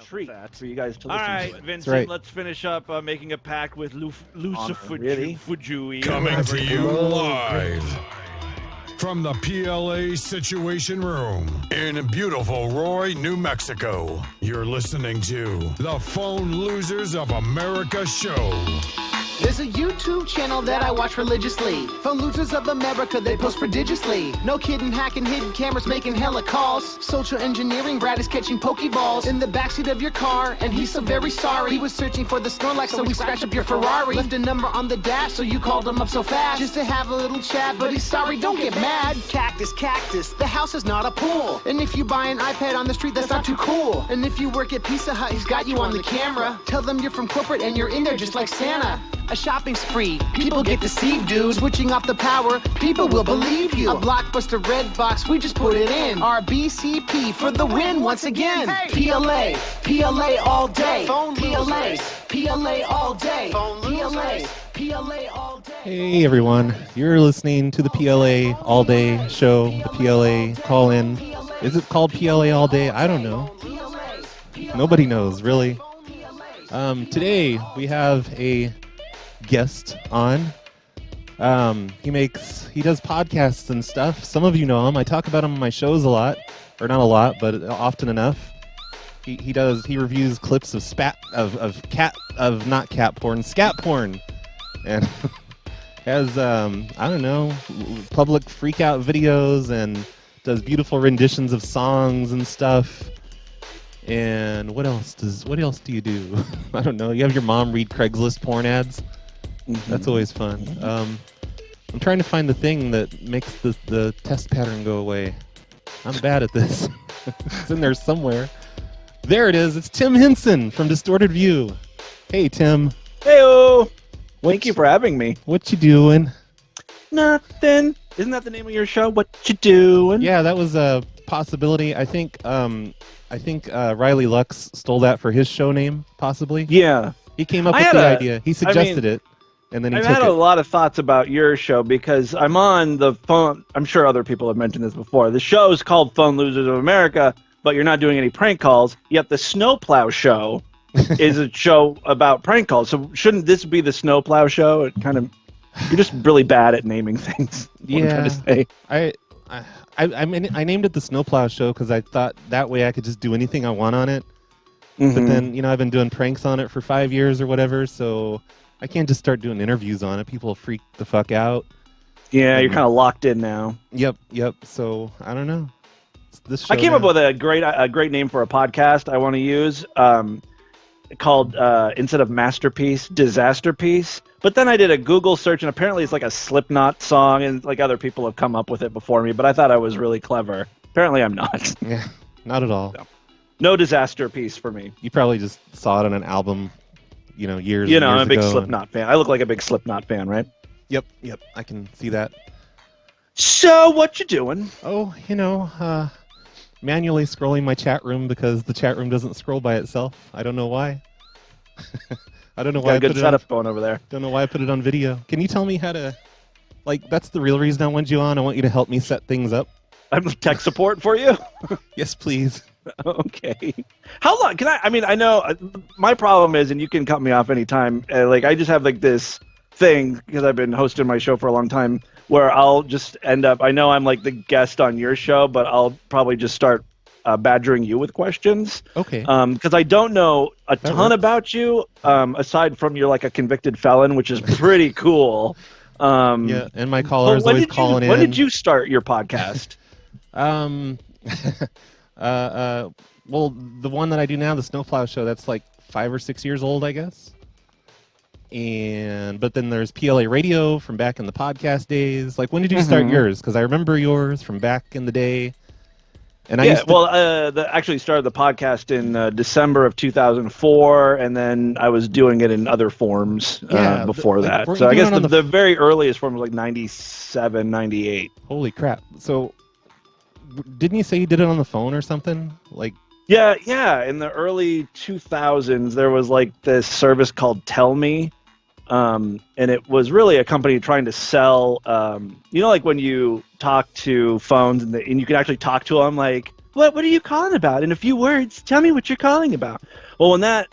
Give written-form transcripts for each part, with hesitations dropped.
treat for you guys to All listen right, to it. Vincent, right. let's finish up making a pact with Lucifer really? Fujui. Coming to you live from the PLA Situation Room in beautiful Roy, New Mexico. You're listening to the Phone Losers of America show. There's a YouTube channel that I watch religiously. Phone Losers of America, they post prodigiously. No kidding, hacking, hidden cameras, making hella calls. Social engineering, Brad is catching Pokeballs in the backseat of your car, and he's so very sorry. He was searching for the Snorlax, so he scratched up your Ferrari. Left a number on the dash, so you called him up so fast just to have a little chat, but he's sorry, don't get mad. Cactus, the house is not a pool. And if you buy an iPad on the street, that's not too cool. And if you work at Pizza Hut, he's got you on the camera. Tell them you're from corporate and you're in there just like Santa. A shopping spree, people get deceived, dude. Switching off the power, people will believe you. A blockbuster red box, we just put it in. RBCP for the win once again. PLA, PLA all day. PLA, PLA all day. PLA, PLA all day. Hey everyone, you're listening to the PLA All Day show, the PLA call-in. Is it called PLA All Day? I don't know. Nobody knows, really. Today we have a guest on. He does podcasts and stuff. Some of you know him. I talk about him on my shows a lot, or not a lot, but often enough. He reviews clips of scat porn, and has I don't know, public freak out videos and does beautiful renditions of songs and stuff. And what else do you do? I don't know. You have your mom read Craigslist porn ads. Mm-hmm. That's always fun. I'm trying to find the thing that makes the test pattern go away. I'm bad at this. It's in there somewhere. There it is. It's Tim Henson from Distorted View. Hey, Tim. Hey-o! Thank you for having me. What you doing? Nothing. Isn't that the name of your show? What you doing? Yeah, that was a possibility. I think Riley Lux stole that for his show name, possibly. Yeah. He came up with the idea. He suggested it, and then he I've took had a lot of thoughts about your show because I'm on the phone. I'm sure other people have mentioned this before. The show is called Phone Losers of America, but you're not doing any prank calls. Yet the Snowplow Show is a show about prank calls. So shouldn't this be the Snowplow Show? You're just really bad at naming things. Yeah. I'm trying to say. I named it the Snowplow Show because I thought that way I could just do anything I want on it. Mm-hmm. But then, I've been doing pranks on it for 5 years or whatever, so I can't just start doing interviews on it. People freak the fuck out. Yeah, you're kind of locked in now. Yep. So I don't know. This show I came up with a great name for a podcast I want to use, called instead of Masterpiece, Disasterpiece. But then I did a Google search, and apparently it's like a Slipknot song, and like other people have come up with it before me. But I thought I was really clever. Apparently I'm not. Yeah, not at all. No disaster piece for me. You probably just saw it on an album, years. I'm a big ago Slipknot fan. I look like a big Slipknot fan, right? Yep. I can see that. So what you doing? Oh, manually scrolling my chat room because the chat room doesn't scroll by itself. I don't know why. I don't know why. Got a good setup going over there. Don't know why I put it on video. Can you tell me how to? That's the real reason I want you on. I want you to help me set things up. I'm tech support for you. Yes, please. Okay. How long can I? I mean, I know my problem is, and you can cut me off anytime. I just have this thing because I've been hosting my show for a long time, where I'll just end up. I know I'm the guest on your show, but I'll probably just start badgering you with questions. Okay. Because I don't know a ton about you, aside from you're a convicted felon, which is pretty cool. Yeah, and my caller is always calling in. When did you start your podcast? Well, the one that I do now, the Snowplow Show, that's 5 or 6 years old, I guess. But then there's PLA Radio from back in the podcast days. When did you start yours? Because I remember yours from back in the day. And I actually started the podcast in December of 2004, and then I was doing it in other forms before that. So I guess the very earliest form was 97, 98. Holy crap. So didn't you say you did it on the phone or something? Yeah. In the early 2000s, there was this service called Tell Me, and it was really a company trying to sell, when you talk to phones and you can actually talk to them what are you calling about? In a few words, tell me what you're calling about. Well, when that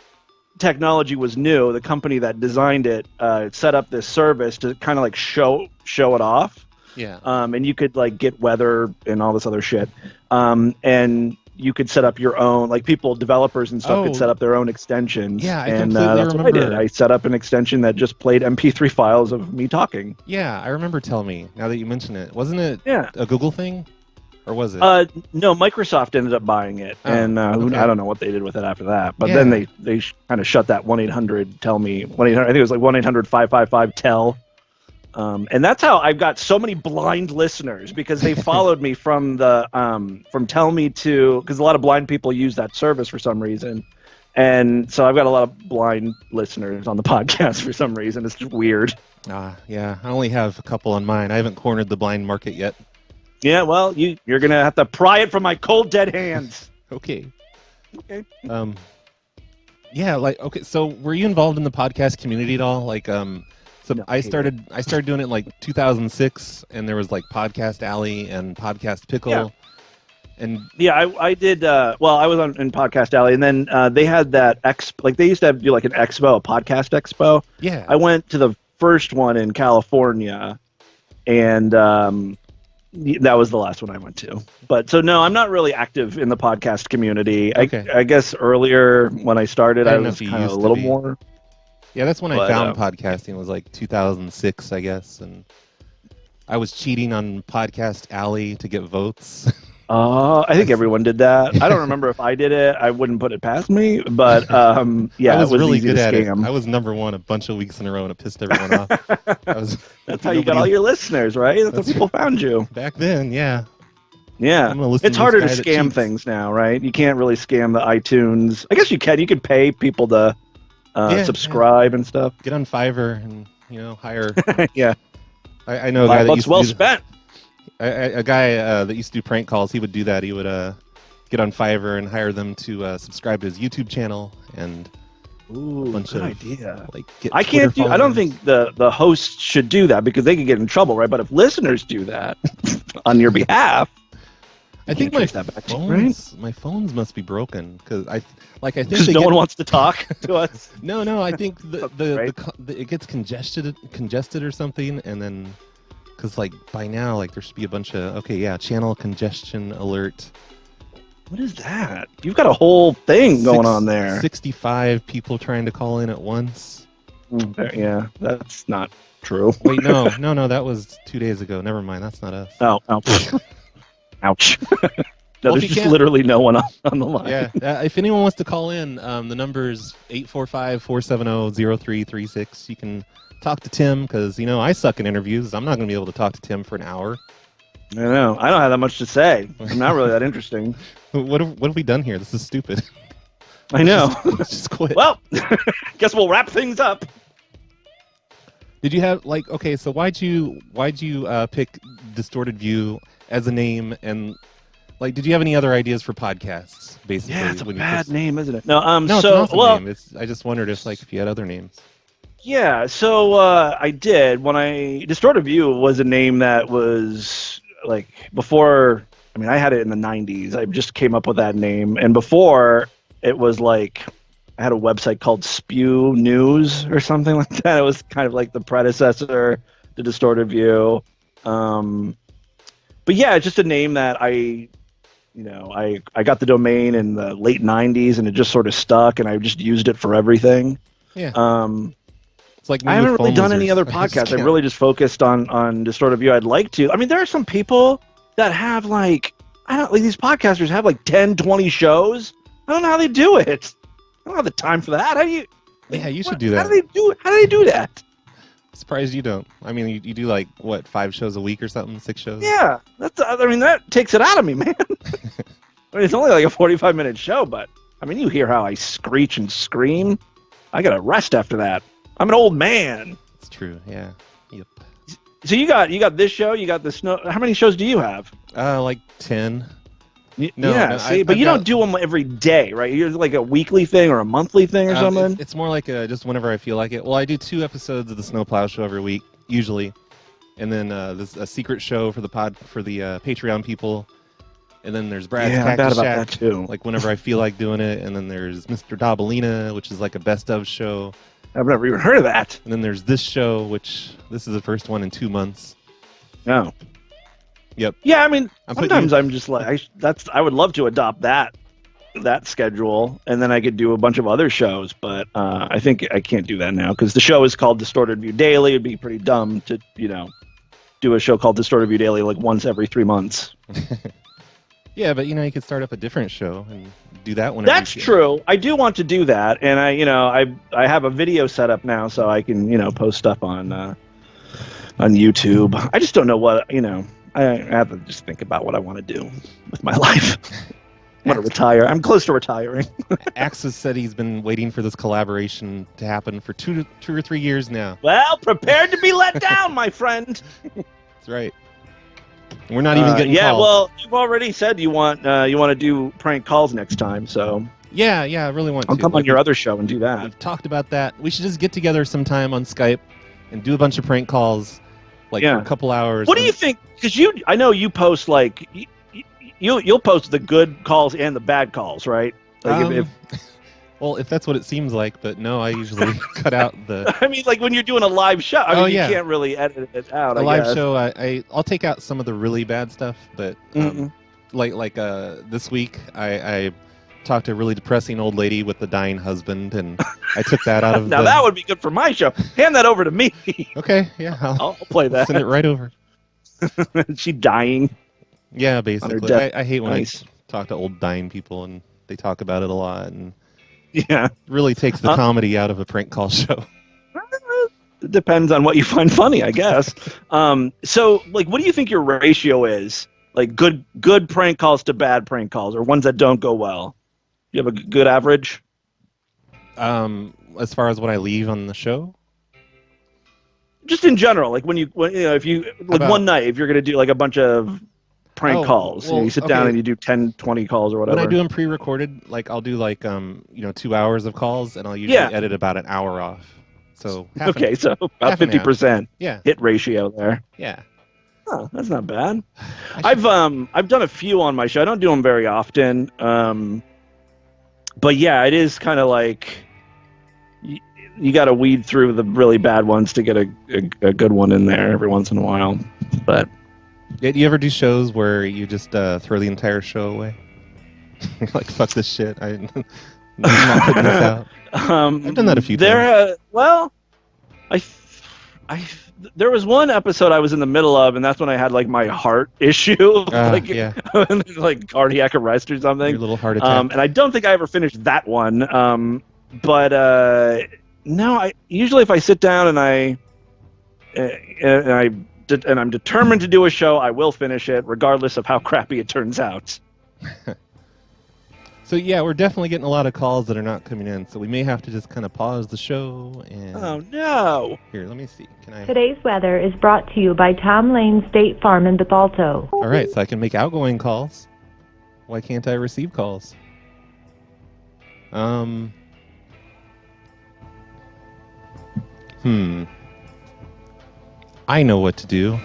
technology was new, the company that designed it set up this service to kind of like show it off. Yeah. And you could like get weather and all this other shit. And you could set up your own, like developers and stuff could set up their own extensions. Yeah, I and completely that's remember. what I did. I set up an extension that just played MP3 files of me talking. Yeah, I remember Tell Me, now that you mention it. Wasn't it Yeah. a Google thing? Or was it? No, Microsoft ended up buying it, and okay. I don't know what they did with it after that. But Yeah. then they kind of shut that 1-800 Tell Me 1-800. I think it was like 1-800-555-TELL. And that's how I've got so many blind listeners, because they followed me from the from Tell Me to, because a lot of blind people use that service for some reason, and so I've got a lot of blind listeners on the podcast for some reason. It's just weird. Yeah, I only have a couple on mine. I haven't cornered the blind market yet. Yeah, well, you're gonna have to pry it from my cold dead hands. Okay. Okay. Yeah, like, okay, so were you involved in the podcast community at all? Like, so No, I started doing it in like 2006, and there was like Podcast Alley and Podcast Pickle. Yeah. And yeah, I did. Well, I was in Podcast Alley, and then they had that like they used to do like an expo, a podcast expo. yeah, I went to the first one in California, and that was the last one I went to. But so no, I'm not really active in the podcast community. Okay. I guess earlier when I started, I I don't know was if you kind of used a to little be. more. yeah, that's when I But, found podcasting. Was like 2006, I guess, and I was cheating on Podcast Alley to get votes. I think everyone did that. I don't remember if I did it. I wouldn't put it past me, but yeah, I was it was really easy good to at it. scam. I was number 1 a bunch of weeks in a row, and it pissed everyone off. That's how you got all your listeners, right? That's how people found you. Back then, yeah. Yeah, I'm gonna listen it's to harder to this guy that scam cheats. things now, right? You can't really scam the iTunes. I guess you can. You could pay people to Yeah, subscribe and stuff. Get on Fiverr and hire. Yeah, I know a guy that $5 used well to do, spent. a guy that used to do prank calls. He would do that. He would get on Fiverr and hire them to subscribe to his YouTube channel and Ooh, bunch good of idea. like get. I can't do. Twitter I don't followers. think the hosts should do that because they could get in trouble, right? But if listeners do that on your behalf, I think can't my trace that back to you, right? my phones must be broken because I think because they no get- one wants to talk to us. No, I think Right. it gets congested or something, and then because like by now like there should be a bunch of channel congestion alert. What is that? You've got a whole thing going on there. 65 people trying to call in at once. Yeah, that's not true. Wait, no, that was 2 days ago. Never mind, that's not us. Oh, ouch. Ouch. No, Well, if there's you just can't- literally no one on the line. Yeah, if anyone wants to call in, the number is 845-470-0336. You can talk to Tim because I suck in interviews. I'm not going to be able to talk to Tim for an hour. I know. I don't have that much to say. I'm not really that interesting. What have we done here? This is stupid. I know. Let's just quit. Well, guess we'll wrap things up. Did you have okay? So why'd you pick Distorted View as a name, and did you have any other ideas for podcasts? Basically, Yeah, it's a when you bad first- name, isn't it? No, No, it's so an awesome well, name. I just wondered if you had other names. yeah. So I did when Distorted View was a name that was before. I mean, I had it in the '90s. I just came up with that name, and before it was I had a website called Spew News or something like that. It was kind of like the predecessor to Distorted View. But yeah, it's just a name that I got the domain in the late '90s, and it just sort of stuck, and I just used it for everything. Yeah. It's like I haven't really done any other podcasts. I've really just focused on Distorted View. I'd like to. I mean, there are some people that have these podcasters have 10, 20 shows. I don't know how they do it. I don't have the time for that. How do you? Yeah, you should do that. How do they do that? Surprised you don't. I mean, you do 5 shows a week or something, 6 shows. Yeah, that takes it out of me, man. I mean, it's only a 45-minute show, but I mean, you hear how I screech and scream. I gotta rest after that. I'm an old man. It's true. Yeah. Yep. So you got this show. You got the snow. How many shows do you have? 10. Yeah, No, see, but I've you got- don't do them every day, right? You're like a weekly thing or a monthly thing or something. It's more like just whenever I feel like it. Well, I do 2 episodes of the Snowplow Show every week, usually, and then there's a secret show for the Patreon people, And then there's Brad's Yeah, I'm bad Cactus about Shack, that too. like whenever I feel like doing it. And then there's Mr. Dabalina, which is like a best of show. I've never even heard of that. And then there's this show, which this is the first one in 2 months. No. Yep. Yeah, I mean, I'm putting sometimes you- I'm just like, I would love to adopt that schedule, and then I could do a bunch of other shows. But I think I can't do that now because the show is called Distorted View Daily. It'd be pretty dumb to, do a show called Distorted View Daily like once every 3 months. Yeah, but you could start up a different show and do that whenever. That's you feel. true. I do want to do that, and I have a video set up now, so I can post stuff on YouTube. I just don't know what I have to just think about what I want to do with my life. I want to retire. I'm close to retiring. Axis said he's been waiting for this collaboration to happen for 2 or 3 years now. Well, prepared to be let down, my friend. That's right. And we're not even getting yeah, calls. well, you've already said you want to do prank calls next time, so Yeah, I really want I'll to. come on your other show and do that. We've talked about that. We should just get together sometime on Skype and do a bunch of prank calls, for a couple hours. What do you think? Because I know you post like you'll post the good calls and the bad calls, right? Like Well, if that's what it seems like, but no, I usually cut out the I mean, like when you're doing a live show, you can't really edit it out. a I live guess. show. I'll take out some of the really bad stuff, but like this week I talked to a really depressing old lady with a dying husband, and I took that out of now that would be good for my show. Hand that over to me. Okay, yeah, I'll play that. send it right over. She dying. Yeah, basically. death. I hate when Nice. I talk to old dying people and they talk about it a lot, and Yeah. it really takes the comedy out of a prank call show. It depends on what you find funny, I guess. So, like, what do you think your ratio is? Like, good prank calls to bad prank calls, or ones that don't go well? You have a good average? As far as what I leave on the show, Just in general, like if you one night, if you're gonna do like a bunch of prank calls, well, you sit down okay. and you do 10, 20 calls or whatever. when I do them pre-recorded, like I'll do 2 hours of calls, and I'll usually edit about an hour off. So Okay, so about half and half. 50% yeah, hit ratio there. yeah. Oh, that's not bad. I've done a few on my show. I don't do them very often. But yeah, it is kind of like you got to weed through the really bad ones to get a good one in there every once in a while. But Yeah, do you ever do shows where you just throw the entire show away? Like, fuck this shit. I'm not putting this out. I've done that a few times. There was one episode I was in the middle of, and that's when I had like my heart issue, Yeah, like cardiac arrest or something. your little heart attack. And I don't think I ever finished that one. But no, I usually if I sit down and I'm determined to do a show, I will finish it, regardless of how crappy it turns out. So yeah, we're definitely getting a lot of calls that are not coming in. So we may have to just kind of pause the show and. Oh no! Here, let me see. Can I? Today's weather is brought to you by Tom Lane State Farm in Bethalto. All right, so I can make outgoing calls. Why can't I receive calls? I know what to do.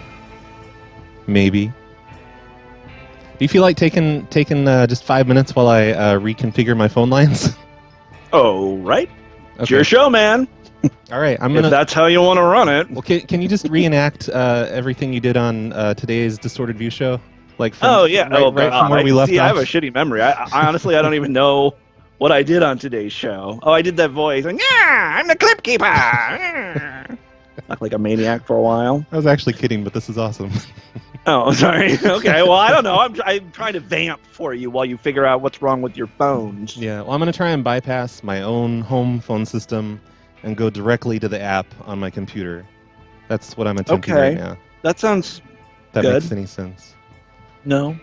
Maybe. Do you feel like taking just 5 minutes while I reconfigure my phone lines? Oh right, it's Okay. your show, man. All right, I'm If gonna. that's how you want to run it. Well, can you just reenact everything you did on today's Distorted View show? Like from, Oh yeah, right from where we left see, off. I have a shitty memory. I honestly, I don't even know what I did on today's show. Oh, I did that voice. Like, yeah, I'm the clip keeper. Act like a maniac for a while. I was actually kidding, but this is awesome. Oh, sorry. Okay, well, I don't know. I'm trying to vamp for you while you figure out what's wrong with your phones. Yeah, well, I'm going to try and bypass my own home phone system and go directly to the app on my computer. That's what I'm attempting Okay. right now. That sounds If that Good. makes any sense. no.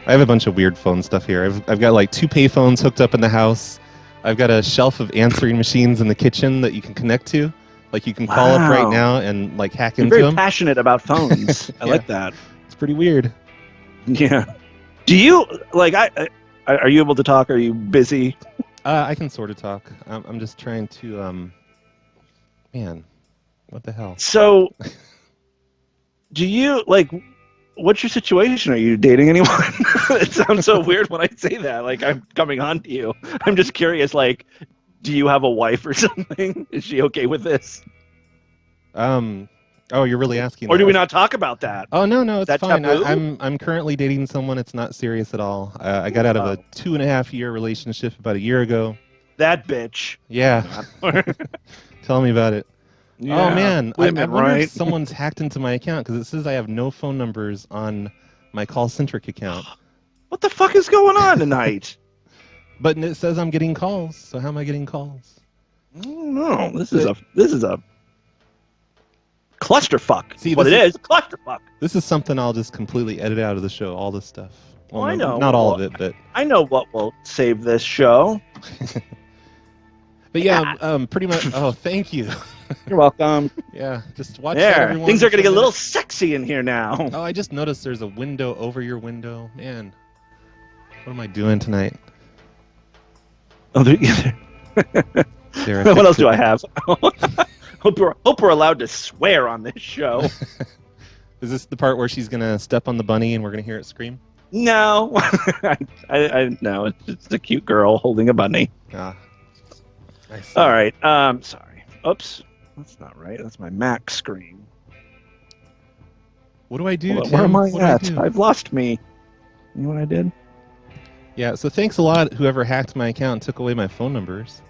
I have a bunch of weird phone stuff here. I've got like 2 pay phones hooked up in the house. I've got a shelf of answering machines in the kitchen that you can connect to. Like you can call up right Wow. now and like hack You're into very them. passionate about phones. I Yeah. like that. It's pretty weird. Yeah. Do you like? Are you able to talk? Are you busy? I can sort of talk. I'm just trying to man, what the hell? So, do you like? what's your situation? Are you dating anyone? It sounds so weird when I say that. Like I'm coming on to you. I'm just curious. Like, do you have a wife or something? Is she okay with this? Oh, you're really asking Or that? do we not talk about that? Oh no, Is it's that fine. taboo? I'm currently dating someone. It's not serious at all. I got out of a 2.5-year relationship about a year ago. That bitch. Yeah. Tell me about it. Oh man, I women, wonder right? if someone's hacked into my account because it says I have no phone numbers on my call-centric account. What the fuck is going on tonight? But it says I'm getting calls. So how am I getting calls? I don't know. This is a clusterfuck. See, What it is, clusterfuck. This is something I'll just completely edit out of the show. All this stuff. Well, I know. Not all of it, but I know what will save this show. But yeah, pretty much. Oh, thank you. You're welcome. Yeah, just watch that, There, everyone. things are getting for a little minute. sexy in here now. Oh, I just noticed there's a window over your window. Man, what am I doing tonight? Oh, There, I what else fixed do it. I have? hope we're allowed to swear on this show. Is this the part where she's gonna step on the bunny and we're gonna hear it scream? No, I no. It's just a cute girl holding a bunny. Ah, I see. All right. Sorry. Oops. That's not right. That's my Mac screen. What do I do, Where Tim? am I What do I at? do? I've lost me. You know what I did? Yeah. So thanks a lot, whoever hacked my account and took away my phone numbers.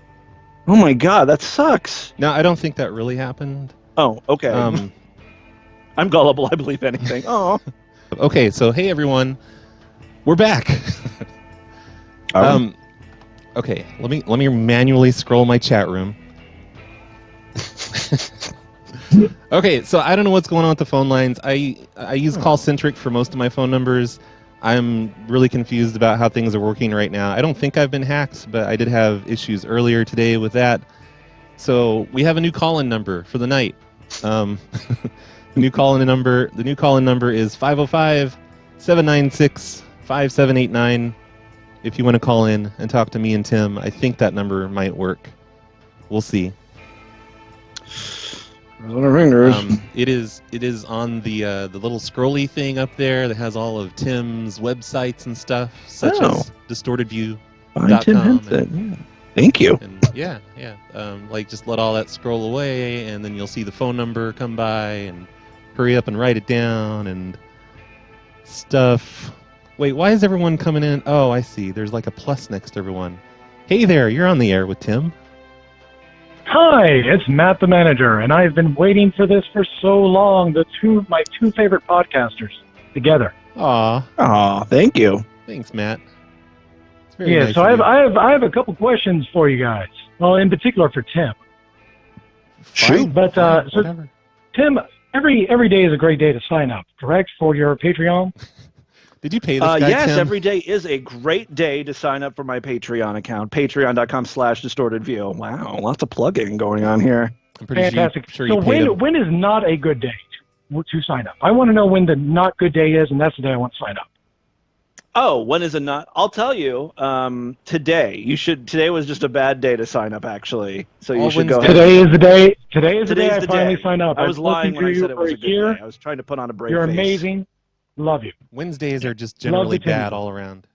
Oh my god, that sucks. No, I don't think that really happened. Oh, okay. I'm gullible. I believe anything. Oh. Okay. So hey, everyone, we're back. Okay. Let me manually scroll my chat room. Okay, so I don't know what's going on with the phone lines. I use call-centric for most of my phone numbers. I'm really confused about how things are working right now. I don't think I've been hacked, but I did have issues earlier today with that. So we have a new call-in number for the night. The new call-in number is 505-796-5789. If you want to call in and talk to me and Tim, I think that number might work. We'll see. It is on the little scrolly thing up there that has all of Tim's websites and stuff, such as distortedview.com. Find Tim Henson. Yeah. Thank you. And yeah. Like just let all that scroll away, and then you'll see the phone number come by, and hurry up and write it down and stuff. Wait, why is everyone coming in? Oh, I see. There's like a plus next to everyone. Hey there, you're on the air with Tim. Hi, it's Matt the manager, and I've been waiting for this for so long. My two favorite podcasters together. Aw, Thank you. thanks, Matt. It's very Yeah, nice so of you. I have a couple questions for you guys. Well, in particular for Tim. Fine, But fine, so whatever. Tim, every day is a great day to sign up, correct, for your Patreon? Did you pay this guy, Yes, Tim? every day is a great day to sign up for my Patreon account. Patreon.com/distortedview. Wow, lots of plugging going on here. I'm pretty Fantastic. sure So you paid him. when is not a good day to sign up? I want to know when the not good day is, and that's the day I want to sign up. Oh, when is it not? I'll tell you. Today. Today was just a bad day to sign up, actually. So you All should go Wednesday. ahead. Today is the day. Today is the day Today's I the finally day. sign up. I was I've lying listened when I to you said it for was a a good year. day. I was trying to put on a brave You're face. amazing. Love you. Wednesdays are just Love generally the Timmy. bad all around.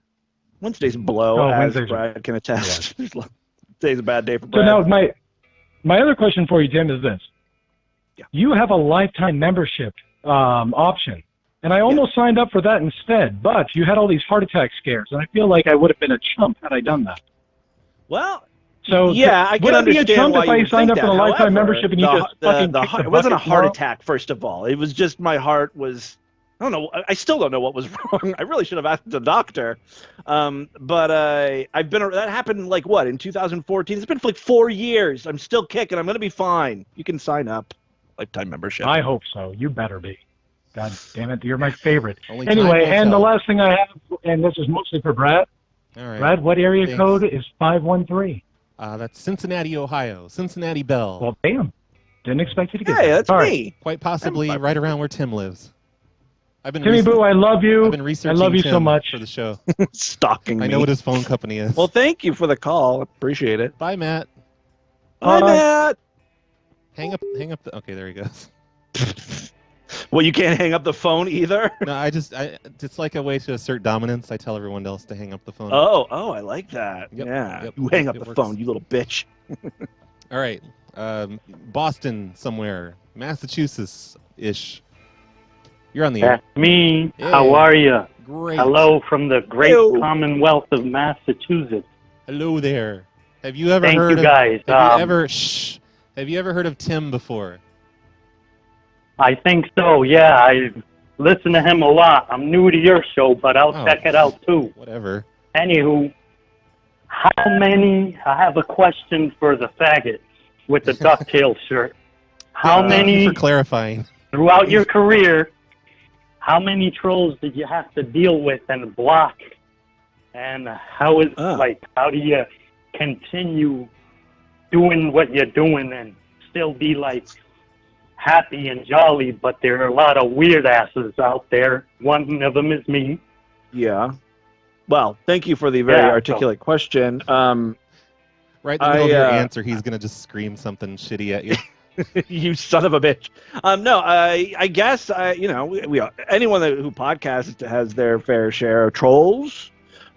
Wednesdays blow, Oh, as Wednesdays are- Brad can attest. Today's a bad day for So Brad. now my other question for you, Tim, is this. Yeah. You have a lifetime membership option, and I almost signed up for that instead, but you had all these heart attack scares, and I feel like I would have been a chump had I done that. Well, So yeah, I can would I be a understand chump why if you I would signed think up for that. a lifetime However, membership and you just fucking kicked the it wasn't a bucket heart tomorrow? attack, first of all. It was just my heart was. I don't know. I still don't know what was wrong. I really should have asked the doctor. But I've been. That happened like what in 2014. It's been for like 4 years. I'm still kicking. I'm gonna be fine. You can sign up, lifetime membership. I hope so. You better be. God damn it, you're my favorite. Only time Anyway, will and the tell. last thing I have, and this is mostly for Brad. All right. Brad, what area Thanks. code is 513? That's Cincinnati, Ohio. Cincinnati Bell. Well, damn. Didn't expect you to get Hey, that. that's All right. me. Quite possibly I'm- right around where Tim lives. I've been Timmy recent- Boo, I love you. I've been researching I love you Tim so much. for the show. Stalking me. I know what his phone company is. Well, thank you for the call. Appreciate it. Bye, Matt. Bye, Bye. Matt. Hang up. Okay, there he goes. Well, you can't hang up the phone either. No, it's like a way to assert dominance. I tell everyone else to hang up the phone. Oh, I like that. Yep, Yeah, yep, you hang yep, up it the works. phone, you little bitch. All right, Boston somewhere, Massachusetts-ish. You're on the air. That's me. Yeah. How are you? Great. Hello from the great Hello. Commonwealth of Massachusetts. Hello there. Have you ever Thank heard you, of? guys. Have you ever heard of Tim before? I think so, yeah. I listen to him a lot. I'm new to your show, but I'll Oh. check it out too. Whatever. Anywho, I have a question for the faggot with the ducktail shirt. How Thank you many, for clarifying. throughout your career, how many trolls did you have to deal with and block? And how do you continue doing what you're doing and still be like happy and jolly? But there are a lot of weird asses out there. One of them is me. Yeah. Well, thank you for the very articulate question. Right in the middle of your answer, he's gonna just scream something shitty at you. You son of a bitch. No, I guess we anyone who podcasts has their fair share of trolls.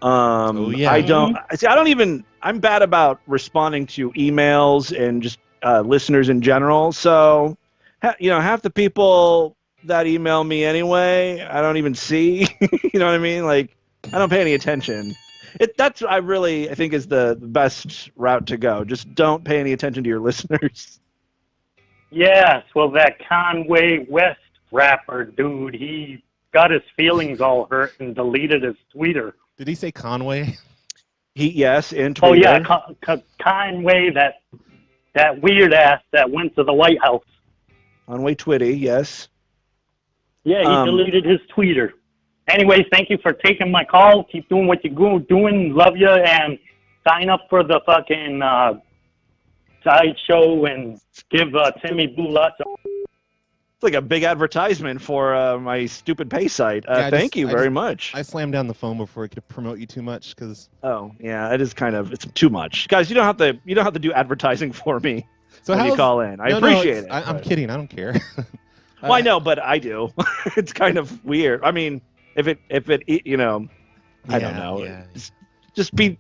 Yeah. I don't even. I'm bad about responding to emails and just listeners in general. So, half the people that email me anyway, I don't even see. You know what I mean? Like, I don't pay any attention. That's I think is the best route to go. Just don't pay any attention to your listeners. Yes, well, that Conway West rapper dude, he got his feelings all hurt and deleted his Twitter. Did he say Conway? Yes, in Twitter. Oh yeah, Conway, that weird ass that went to the White House. Conway Twitty, yes. Yeah, he deleted his Twitter. Anyway, thank you for taking my call. Keep doing what you're doing. Love you, and sign up for the fucking sideshow and give Timmy Boo lots of... It's like a big advertisement for my stupid pay site. Thank you very much. I slammed down the phone before I could promote you too much because. Oh yeah, it is it's too much, guys. You don't have to do advertising for me when you call in. I appreciate it. I'm kidding. I don't care. Well, I know, but I do. It's kind of weird. I mean, if it I don't know. Yeah. Just be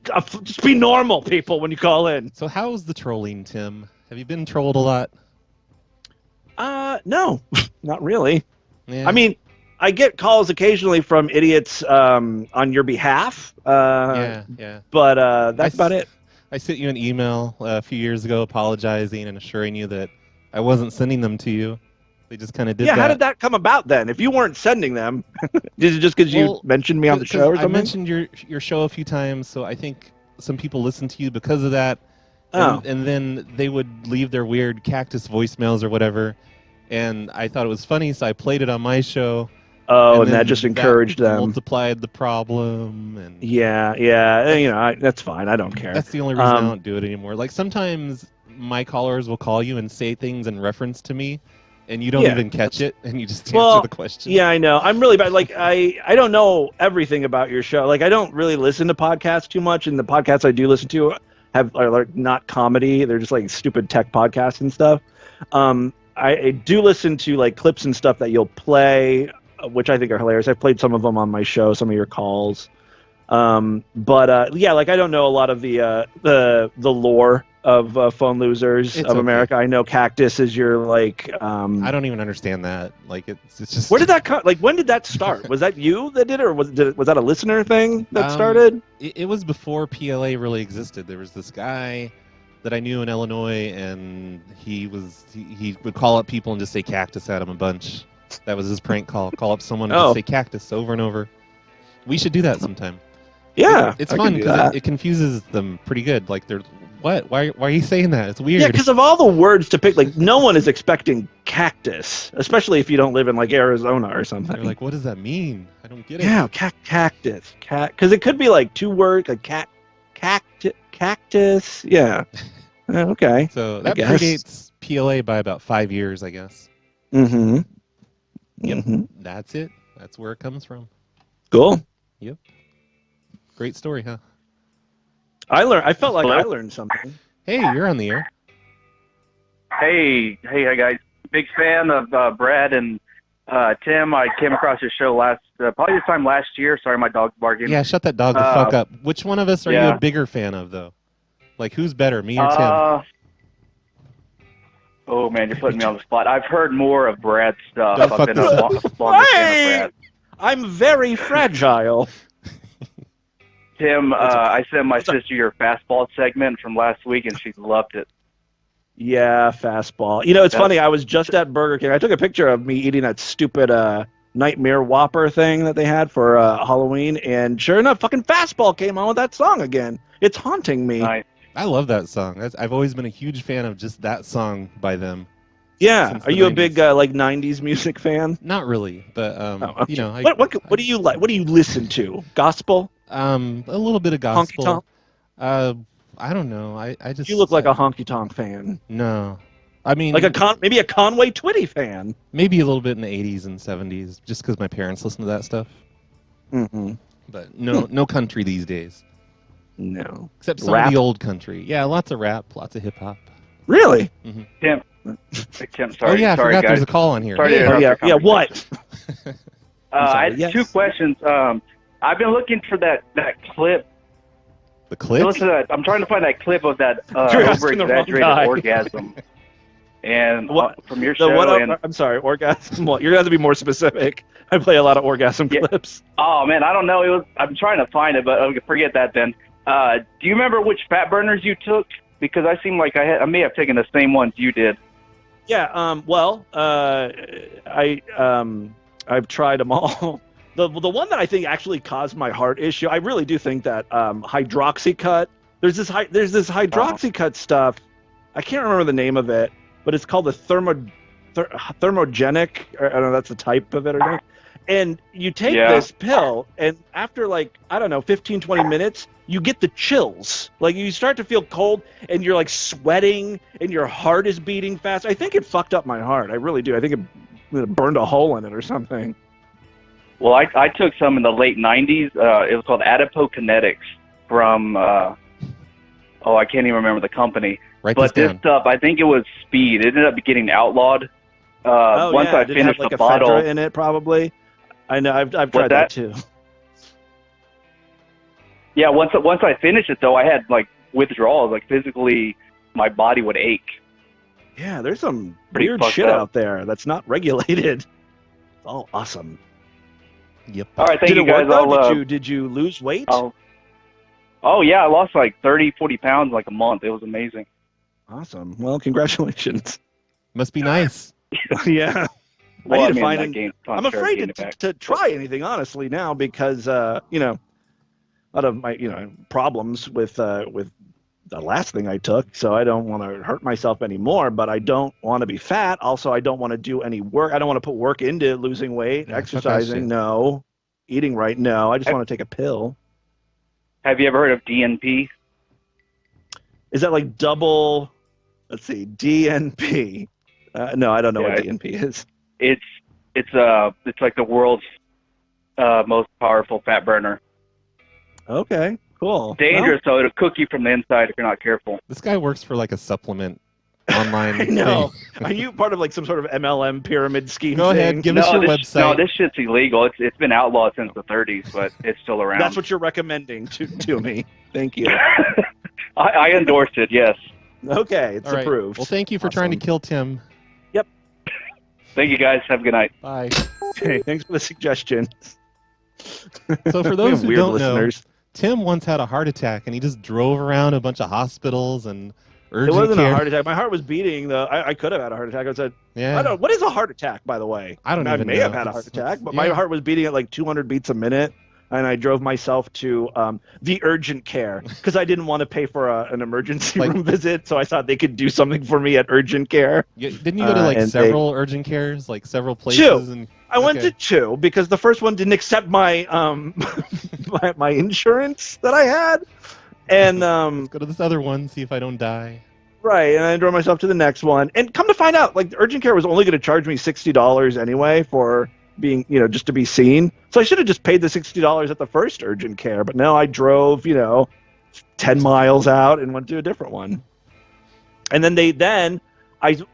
normal, people, when you call in. So how's the trolling, Tim? Have you been trolled a lot? No, not really. Yeah. I mean, I get calls occasionally from idiots on your behalf. Yeah. But that's about it. I sent you an email a few years ago apologizing and assuring you that I wasn't sending them to you. They just kind of did that. Yeah, how did that come about then? If you weren't sending them, is it just because you mentioned me on the show or something? I mentioned your show a few times, so I think some people listened to you because of that. Oh. And then they would leave their weird cactus voicemails or whatever. And I thought it was funny, so I played it on my show. Oh, and that just encouraged them. Multiplied the problem. And yeah. That's fine. I don't care. That's the only reason I don't do it anymore. Like sometimes my callers will call you and say things in reference to me, and you don't even catch it, and you just answer the question. Yeah, I know. I'm really bad. Like I don't know everything about your show. Like I don't really listen to podcasts too much, and the podcasts I do listen to are like not comedy. They're just like stupid tech podcasts and stuff. I do listen to like clips and stuff that you'll play, which I think are hilarious. I've played some of them on my show, some of your calls. But like I don't know a lot of the lore of Phone Losers of America. I know Cactus is your like. I don't even understand that. Like it's just. Where did that come? Like when did that start? Was that you that did it, or was that a listener thing that started? It was before PLA really existed. There was this guy that I knew in Illinois, and he would call up people and just say Cactus at him a bunch. That was his prank call. Call up someone and just say Cactus over and over. We should do that sometime. Yeah, it's fun because it confuses them pretty good. Like they're what? Why are you saying that? It's weird. Yeah, because of all the words to pick, like no one is expecting cactus, especially if you don't live in like Arizona or something. They're like, what does that mean? I don't get it. Yeah, cactus, because it could be like two words, like cactus. Yeah. Okay. So that predates PLA by about 5 years, I guess. Mm-hmm. Yep. Mm-hmm. That's it. That's where it comes from. Cool. Yep. Great story, huh? I felt like I learned something. Hey, you're on the air. Hey, guys. Big fan of Brad and Tim, I came across your show probably this time last year. Sorry, my dog's barking. Yeah, shut that dog the fuck up. Which one of us are you yeah. a bigger fan of, though? Like, who's better, me or Tim? Oh, man, you're putting me on the spot. I've heard more of Brad's stuff. Don't I've fuck been this a up. longer fan of Brad. I'm very fragile. Tim, I sent my sister your fastball segment from last week, and she loved it. Yeah, fastball. You know, it's funny. I was just at Burger King. I took a picture of me eating that stupid Nightmare Whopper thing that they had for Halloween, and sure enough, fucking fastball came on with that song again. It's haunting me. Nice. I love that song. I've always been a huge fan of just that song by them. Yeah. Are you a big like '90s music fan? Not really, but okay. you know. What do you like? What do you listen to? Gospel? A little bit of gospel. Honky tonk? I don't know. I just. You look like a honky tonk fan. No, I mean like maybe a Conway Twitty fan. Maybe a little bit in the '80s and '70s, just because my parents listened to that stuff. Mm-hmm. But no country these days. No. Except some rap? of the old country. Yeah, lots of rap, lots of hip hop. Really? Mm-hmm. Tim, sorry. Oh yeah, I sorry, forgot guys. there's a call on here. Sorry to interrupt your what? I had two questions. I've been looking for that clip. The clip? Listen to that. I'm trying to find that clip of that You're asking the wrong over-exaggerated guy. orgasm. And from your So show. I'm sorry, orgasm. Well, you're gonna have to be more specific. I play a lot of orgasm clips. Oh man, I don't know. I'm trying to find it, but forget that then. Do you remember which fat burners you took? Because I seem like I may have taken the same ones you did. Yeah. I've tried them all. The one that I think actually caused my heart issue. I really do think that hydroxycut. There's this hydroxycut stuff. I can't remember the name of it, but it's called the thermogenic. I don't know. That's the type of it or not. And you take this pill, and after 15, 20 minutes, you get the chills. Like you start to feel cold, and you're like sweating, and your heart is beating fast. I think it fucked up my heart. I really do. I think it burned a hole in it or something. Well, I took some in the late 90s. It was called Adipokinetics from, I can't even remember the company. But this stuff, I think it was Speed. It ended up getting outlawed. Once I Did finished it have, the bottle. ephedra in it, probably. I know. I've tried that too. Yeah, once I finished it, though, I had withdrawals. Like physically, my body would ache. Yeah, there's some Pretty weird fucked shit up. out there that's not regulated. It's all awesome. Yep. All right, thank Did you it work, guys. though? Did you lose weight? Oh yeah, I lost 30, 40 pounds in a month. It was amazing. Awesome. Well, congratulations. Must be nice. Yeah. Well, I need to find I'm sure I afraid gained it back. to try anything honestly now because a lot of my problems with the last thing I took, so I don't want to hurt myself anymore, but I don't want to be fat. Also, I don't want to do any work. I don't want to put work into losing weight, exercising, no. Eating right, no. I just want to take a pill. Have you ever heard of DNP? Is that like double, let's see, DNP? No, I don't know what DNP is. It's like the world's most powerful fat burner. Okay, cool. Dangerous, though. It'll cook you from the inside if you're not careful. This guy works for a supplement online. I know. thing. Are you part of some sort of MLM pyramid scheme? Go ahead, give us your website. No, this shit's illegal. It's been outlawed since the 30s, but it's still around. That's what you're recommending to me. Thank you. I endorse it. Yes. Okay, it's All right. approved. Well, thank you for trying to kill Tim. Yep. Thank you, guys. Have a good night. Bye. Okay, thanks for the suggestion. So for those who weird don't listeners. know, Tim once had a heart attack, and he just drove around a bunch of hospitals and urgent It wasn't care. a heart attack. My heart was beating. I could have had a heart attack. I said, Yeah. I don't. What is a heart attack, by the way? I don't I even may know. have had a heart attack, but my yeah. heart was beating at 200 beats a minute, and I drove myself to the urgent care because I didn't want to pay for an emergency room visit, so I thought they could do something for me at urgent care. Didn't you go to and several urgent cares, several places? Two. And I went to two because the first one didn't accept my my insurance that I had, and Let's go to this other one, see if I don't die. right, and I drove myself to the next one, and come to find out, the urgent care was only going to charge me $60 anyway for being, just to be seen. So I should have just paid the $60 at the first urgent care, but no, I drove, 10 miles out and went to a different one. And then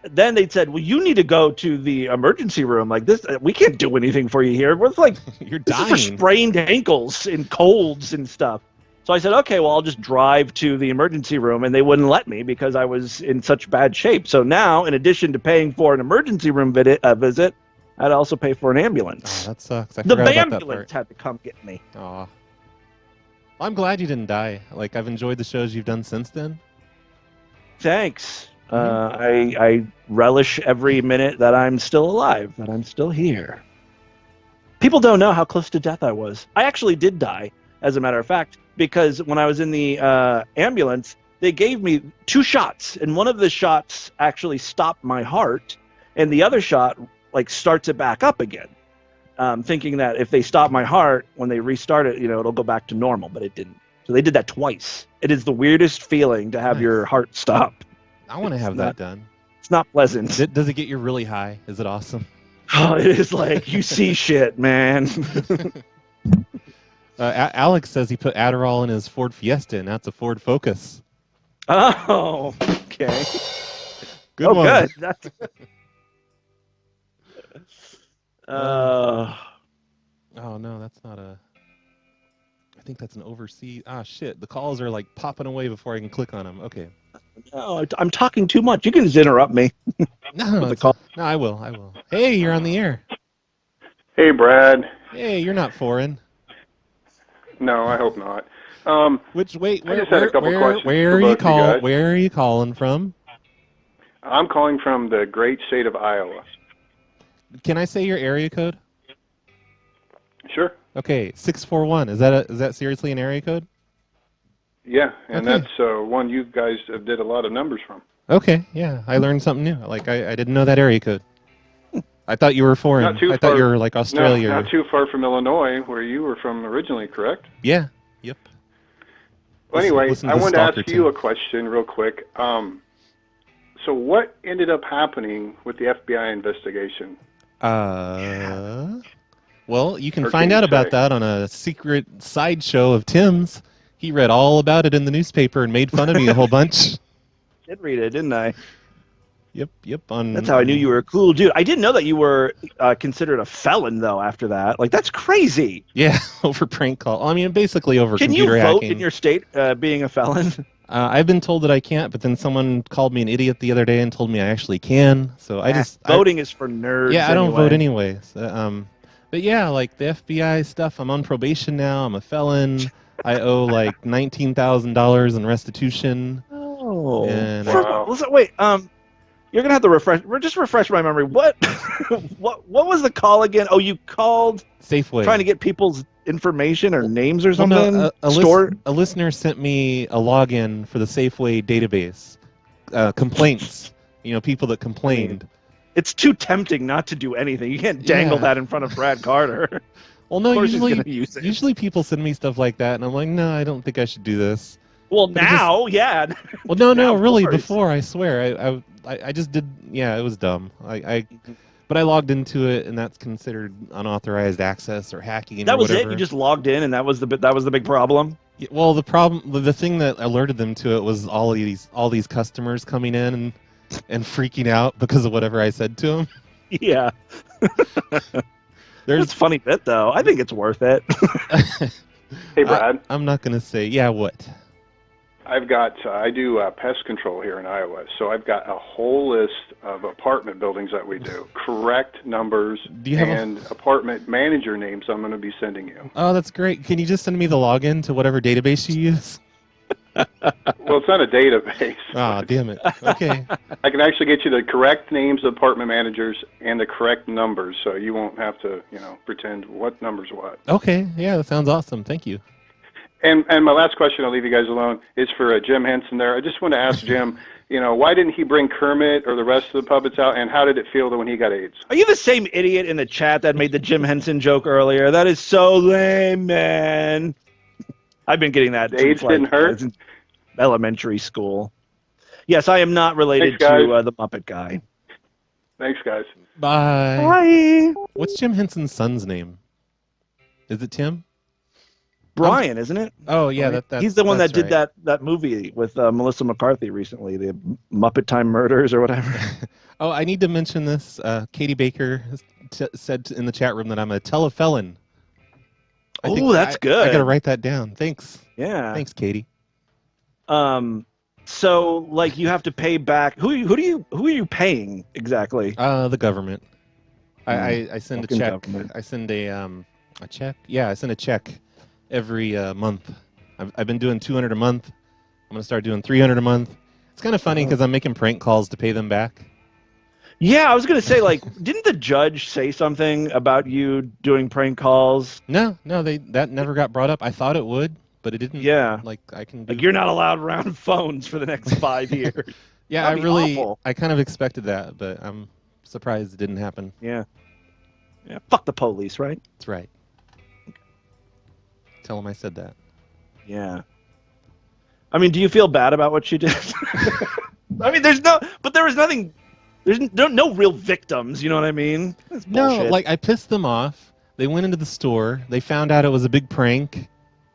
then they said, well, you need to go to the emergency room. Like this, we can't do anything for you here. We're like, You're this dying. is for sprained ankles and colds and stuff. So I said, okay, well, I'll just drive to the emergency room, and they wouldn't let me because I was in such bad shape. So now, in addition to paying for an emergency room visit, I'd also pay for an ambulance. Oh, that sucks. I The forgot about that ambulance part. had to come get me. Aw. I'm glad you didn't die. Like, I've enjoyed the shows you've done since then. Thanks. I relish every minute that I'm still alive, that I'm still here. People don't know how close to death I was. I actually did die, as a matter of fact, because when I was in the ambulance, they gave me 2 shots, and one of the shots actually stopped my heart, and the other shot like starts it back up again, thinking that if they stop my heart, when they restart it, it'll go back to normal, but it didn't. So they did that twice. It is the weirdest feeling to have your heart stop. I want to have that done. It's not pleasant. Does it get you really high? Is it awesome? Oh, it is like you see shit, man. Alex says he put Adderall in his Ford Fiesta, and that's a Ford Focus. Oh, okay. Good one. Good. That's... Oh no, that's not a. I think that's an overseas. Ah, shit! The calls are like popping away before I can click on them. Okay. No, I'm talking too much. You can just interrupt me. No, no, I will. Hey, you're on the air. Hey, Brad. Hey, you're not foreign. No, I hope not. Where are you calling from? I'm calling from the great state of Iowa. Can I say your area code? Sure. Okay, 641. Is that seriously an area code? Yeah, and Okay. that's one you guys did a lot of numbers from. Okay, yeah, I learned something new. Like I didn't know that area code. I thought you were foreign. I thought you were like Australia. No, not too far from Illinois, where you were from originally, correct? Yeah. Yep. Well, anyway, listen I to wanted to Stalker ask you too. a question real quick. So what ended up happening with the FBI investigation? Well, you can Or find can out you about say? that on a secret sideshow of Tim's. He read all about it in the newspaper and made fun of me a whole bunch. Did read it, didn't I? Yep. That's how I knew you were a cool dude. I didn't know that you were considered a felon, though, after that. Like, that's crazy. Yeah, over prank call. I mean, basically over Can computer you vote hacking. in your state being a felon? I've been told that I can't, but then someone called me an idiot the other day and told me I actually can. So Voting is for nerds. Yeah, I don't anyway. vote anyways. But yeah, like the FBI stuff, I'm on probation now. I'm a felon. I owe like $19,000 in restitution. Oh. And Wait, you're gonna have to refresh my memory. What what was the call again? Oh, you called Safeway trying to get people's information or names or Well, something? no, Store? a listener sent me a login for the Safeway database. Complaints. People that complained. It's too tempting not to do anything. You can't dangle that in front of Brad Carter. Well, no, Of course he's usually, gonna use it. usually people send me stuff like that, and I'm like, no, I don't think I should do this. Well, But it now, yeah. Well, no, Now, of really, course. before, I swear. I just did, yeah, it was dumb. But I logged into it, and that's considered unauthorized access or hacking That or was whatever. it. You just logged in, and that was the big problem. Yeah, well, the thing that alerted them to it was all these customers coming in and freaking out because of whatever I said to them. Yeah. That's a funny bit, though. I think it's worth it. Hey, Brad. I'm not going to say, yeah, what? I do pest control here in Iowa, so I've got a whole list of apartment buildings that we do, correct numbers, and apartment manager names I'm going to be sending you. Oh, that's great. Can you just send me the login to whatever database you use? Well, it's not a database. Ah, damn it. Okay. I can actually get you the correct names of apartment managers and the correct numbers, so you won't have to, pretend what number's what. Okay. Yeah, that sounds awesome. Thank you. And my last question, I'll leave you guys alone, is for Jim Henson there. I just want to ask Jim, why didn't he bring Kermit or the rest of the puppets out, and how did it feel when he got AIDS? Are you the same idiot in the chat that made the Jim Henson joke earlier? That is so lame, man. I've been getting that. The AIDS didn't hurt? Since elementary school. Yes, I am not related Thanks, guys. to the Muppet guy. Thanks, guys. Bye. Bye. What's Jim Henson's son's name? Is it Tim? Brian, isn't it? Oh yeah, he's the one that did right. that movie with Melissa McCarthy recently, the Muppet Time Murders or whatever. Oh, I need to mention this. Katie Baker said in the chat room that I'm a telefelon. Oh, that's good. I got to write that down. Thanks. Yeah. Thanks, Katie. So like you have to pay back. Who are you paying exactly? The government. I send a check. Government. I send a check. Yeah, I send a check every month. I've been doing 200 a month. I'm gonna start doing 300 a month. It's kind of funny because I'm making prank calls to pay them back. Yeah, I was gonna say, like, didn't the judge say something about you doing prank calls? No, that never got brought up. I thought it would, but it didn't. Yeah, like I can. Like you're not allowed around phones for the next 5 years. Yeah, I kind of expected that, but I'm surprised it didn't happen. Yeah. Yeah. Fuck the police, right? That's right. Tell them I said that. Yeah. I mean, do you feel bad about what she did? I mean, there was nothing. There's no real victims, you know what I mean? That's bullshit. No, like I pissed them off. They went into the store. They found out it was a big prank,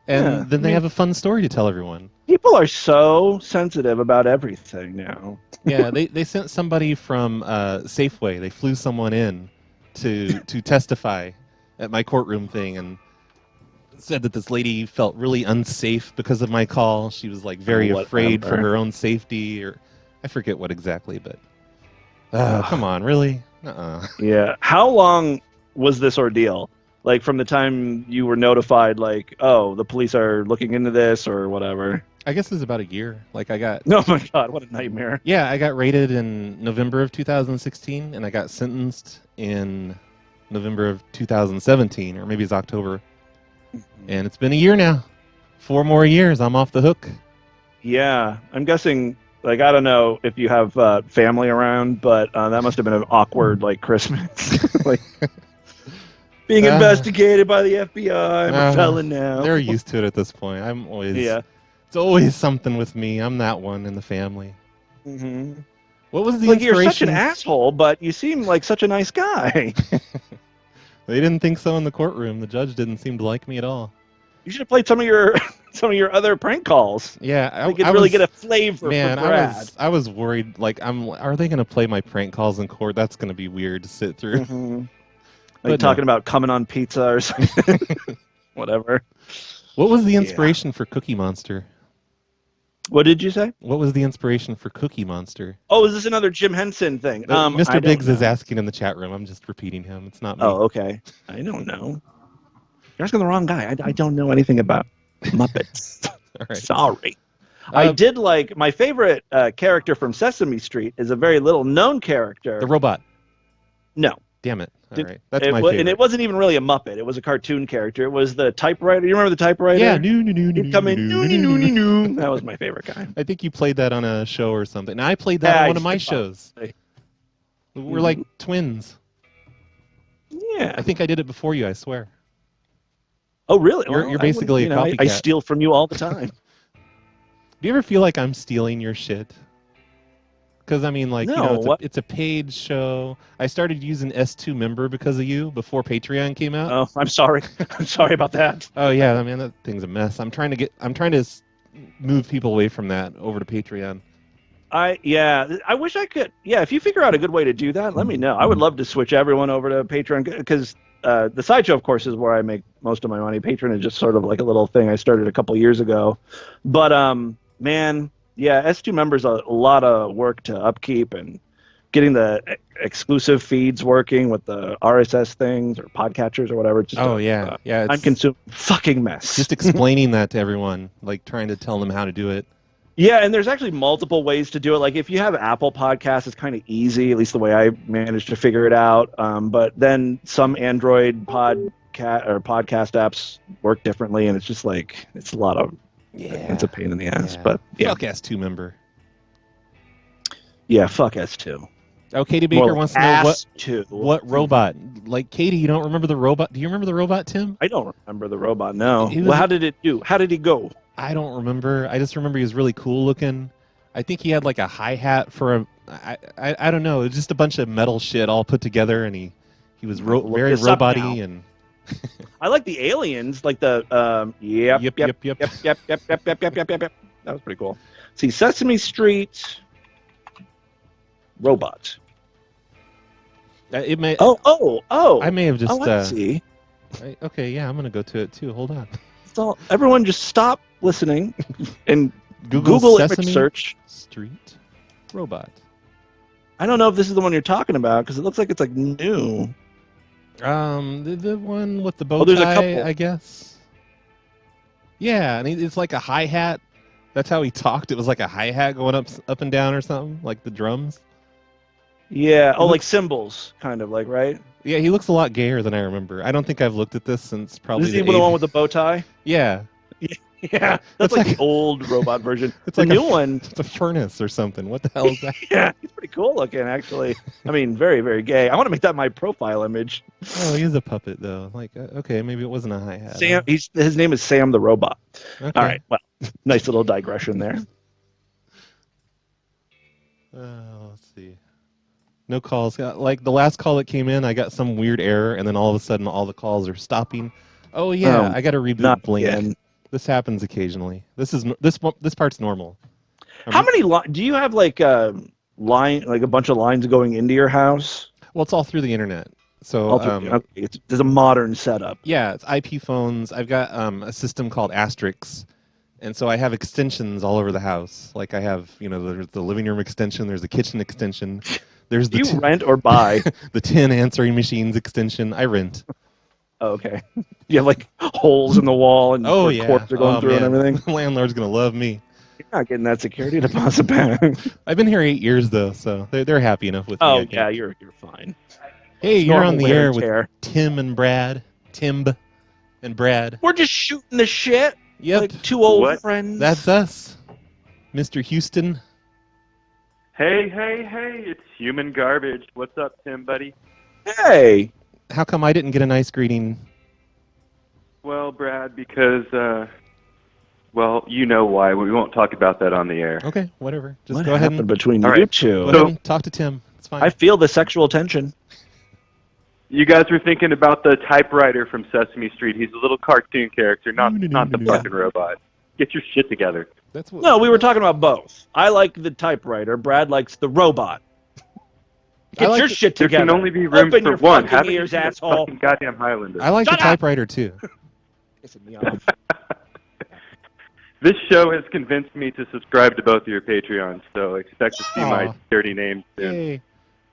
and then they have a fun story to tell everyone. People are so sensitive about everything now. Yeah, they sent somebody from Safeway. They flew someone in to testify at my courtroom thing, and said that this lady felt really unsafe because of my call. She was like very afraid for her own safety, or I forget what exactly, but. Come on, really? Yeah. How long was this ordeal? Like from the time you were notified, like, oh, the police are looking into this or whatever? I guess it was about a year. Like I got. Oh my God, what a nightmare. Yeah, I got raided in November of 2016, and I got sentenced in November of 2017, or maybe it's October. And it's been a year now. 4 more years, I'm off the hook. Yeah, I'm guessing. Like, I don't know if you have family around, but that must have been an awkward, like, Christmas. Like, being investigated by the FBI. I'm a felon now. They're used to it at this point. I'm always... Yeah. It's always something with me. I'm that one in the family. Mm-hmm. What was the inspiration? You're such an asshole, but you seem like such a nice guy. They didn't think so in the courtroom. The judge didn't seem to like me at all. You should have played some of your other prank calls. Yeah, I could really get a flavor. Man, for Brad. I was worried. Like, are they going to play my prank calls in court? That's going to be weird to sit through. Mm-hmm. Like talking about coming on pizza or something. Whatever. What was the inspiration for Cookie Monster? What did you say? What was the inspiration for Cookie Monster? Oh, is this another Jim Henson thing? Mr. Biggs is asking in the chat room. I'm just repeating him. It's not me. Oh, okay. I don't know. You're asking the wrong guy. I don't know anything about Muppets. All right. Sorry. I did like my favorite character from Sesame Street is a very little known character. The robot. No. Damn it. All right. That's my favorite. And it wasn't even really a Muppet. It was a cartoon character. It was the typewriter. You remember the typewriter? Yeah. That was my favorite guy. I think you played that on a show or something. And I played that on one of my shows. We're like twins. Yeah. I think I did it before you, I swear. Oh, really? You're basically a copycat. I steal from you all the time. Do you ever feel like I'm stealing your shit? Because, I mean, like, it's a paid show. I started using S2 Member because of you before Patreon came out. Oh, I'm sorry. I'm sorry about that. Oh, yeah, I mean, that thing's a mess. I'm trying to move people away from that over to Patreon. I wish I could. Yeah, if you figure out a good way to do that, let me know. I would love to switch everyone over to Patreon because the sideshow, of course, is where I make most of my money. Patreon is just sort of like a little thing I started a couple years ago. But, man, yeah, S2 Member's a lot of work to upkeep and getting the exclusive feeds working with the RSS things or podcatchers or whatever. It's just time-consuming fucking mess. Just explaining that to everyone, like trying to tell them how to do it. Yeah, and there's actually multiple ways to do it. Like if you have Apple Podcasts, it's kind of easy, at least the way I managed to figure it out. But then some Android podcast apps work differently, and it's just like it's a lot of it's a pain in the ass. Yeah. But yeah, fuck S2 Member. Yeah, fuck S2. Oh, Katie Baker wants to know what robot. Like Katie, you don't remember the robot? Do you remember the robot, Tim? I don't remember the robot. No. Well, how did it do? How did he go? I don't remember. I just remember he was really cool looking. I think he had like a hi-hat for I don't know. It was just a bunch of metal shit all put together, and he was very robot-y and I like the aliens, like the yep. That was pretty cool. See, Sesame Street robot. It may. Oh! I may have just. I see. Okay, yeah, I'm gonna go to it too. Hold on. So everyone, just stop listening and Google image Sesame search Street robot. I don't know if this is the one you're talking about because it looks like it's like new. The one with the bow tie, there's a couple. I guess. Yeah, and it's like a hi-hat. That's how he talked. It was like a hi-hat going up and down or something, like the drums. Yeah. Like cymbals, kind of like, right? Yeah, he looks a lot gayer than I remember. I don't think I've looked at this since probably. Is he the one with the bow tie? Yeah. Yeah, that's like the old robot version. It's the like new one. It's a furnace or something. What the hell is that? Yeah, he's pretty cool looking, actually. I mean, very, very gay. I want to make that my profile image. Oh, he is a puppet, though. Like, okay, maybe it wasn't a hi-hat. Sam. His name is Sam the Robot. Okay. All right. Well, nice little digression there. Let's see. No calls. Like the last call that came in, I got some weird error, and then all of a sudden, all the calls are stopping. Oh yeah, I got to reboot Blink. Again. This happens occasionally. This part's normal. How many do you have? Like a bunch of lines going into your house? Well, it's all through the internet. So there's a modern setup. Yeah, it's IP phones. I've got a system called Asterix, and so I have extensions all over the house. Like I have, there's the living room extension, there's the kitchen extension. There's Do you rent or buy? The 10 answering machines extension. I rent. Oh, okay. You have like holes in the wall and cords are going through and everything. The landlord's gonna love me. You're not getting that security deposit back. I've been here 8 years though, so they're happy enough with me. Oh yeah, you're fine. Hey, you're on the air with Tim and Brad. Timb and Brad. We're just shooting the shit. Yep. Like two old friends. That's us. Mr. Houston. Hey, it's human garbage. What's up, Tim, buddy? Hey. How come I didn't get a nice greeting? Well, Brad, because, you know why. We won't talk about that on the air. Okay, whatever. Just what go ahead and between you two. Go ahead and talk to Tim. It's fine. I feel the sexual tension. You guys were thinking about the typewriter from Sesame Street. He's a little cartoon character, not the fucking robot. Get your shit together. No, we were talking about both. I like the typewriter. Brad likes the robot. Get your shit together. There can only be room Open for your one. fucking ears, asshole. Fucking goddamn Highlander. I like the typewriter too. Pissing me off. This show has convinced me to subscribe to both of your Patreons, so expect to see my dirty name soon. Hey.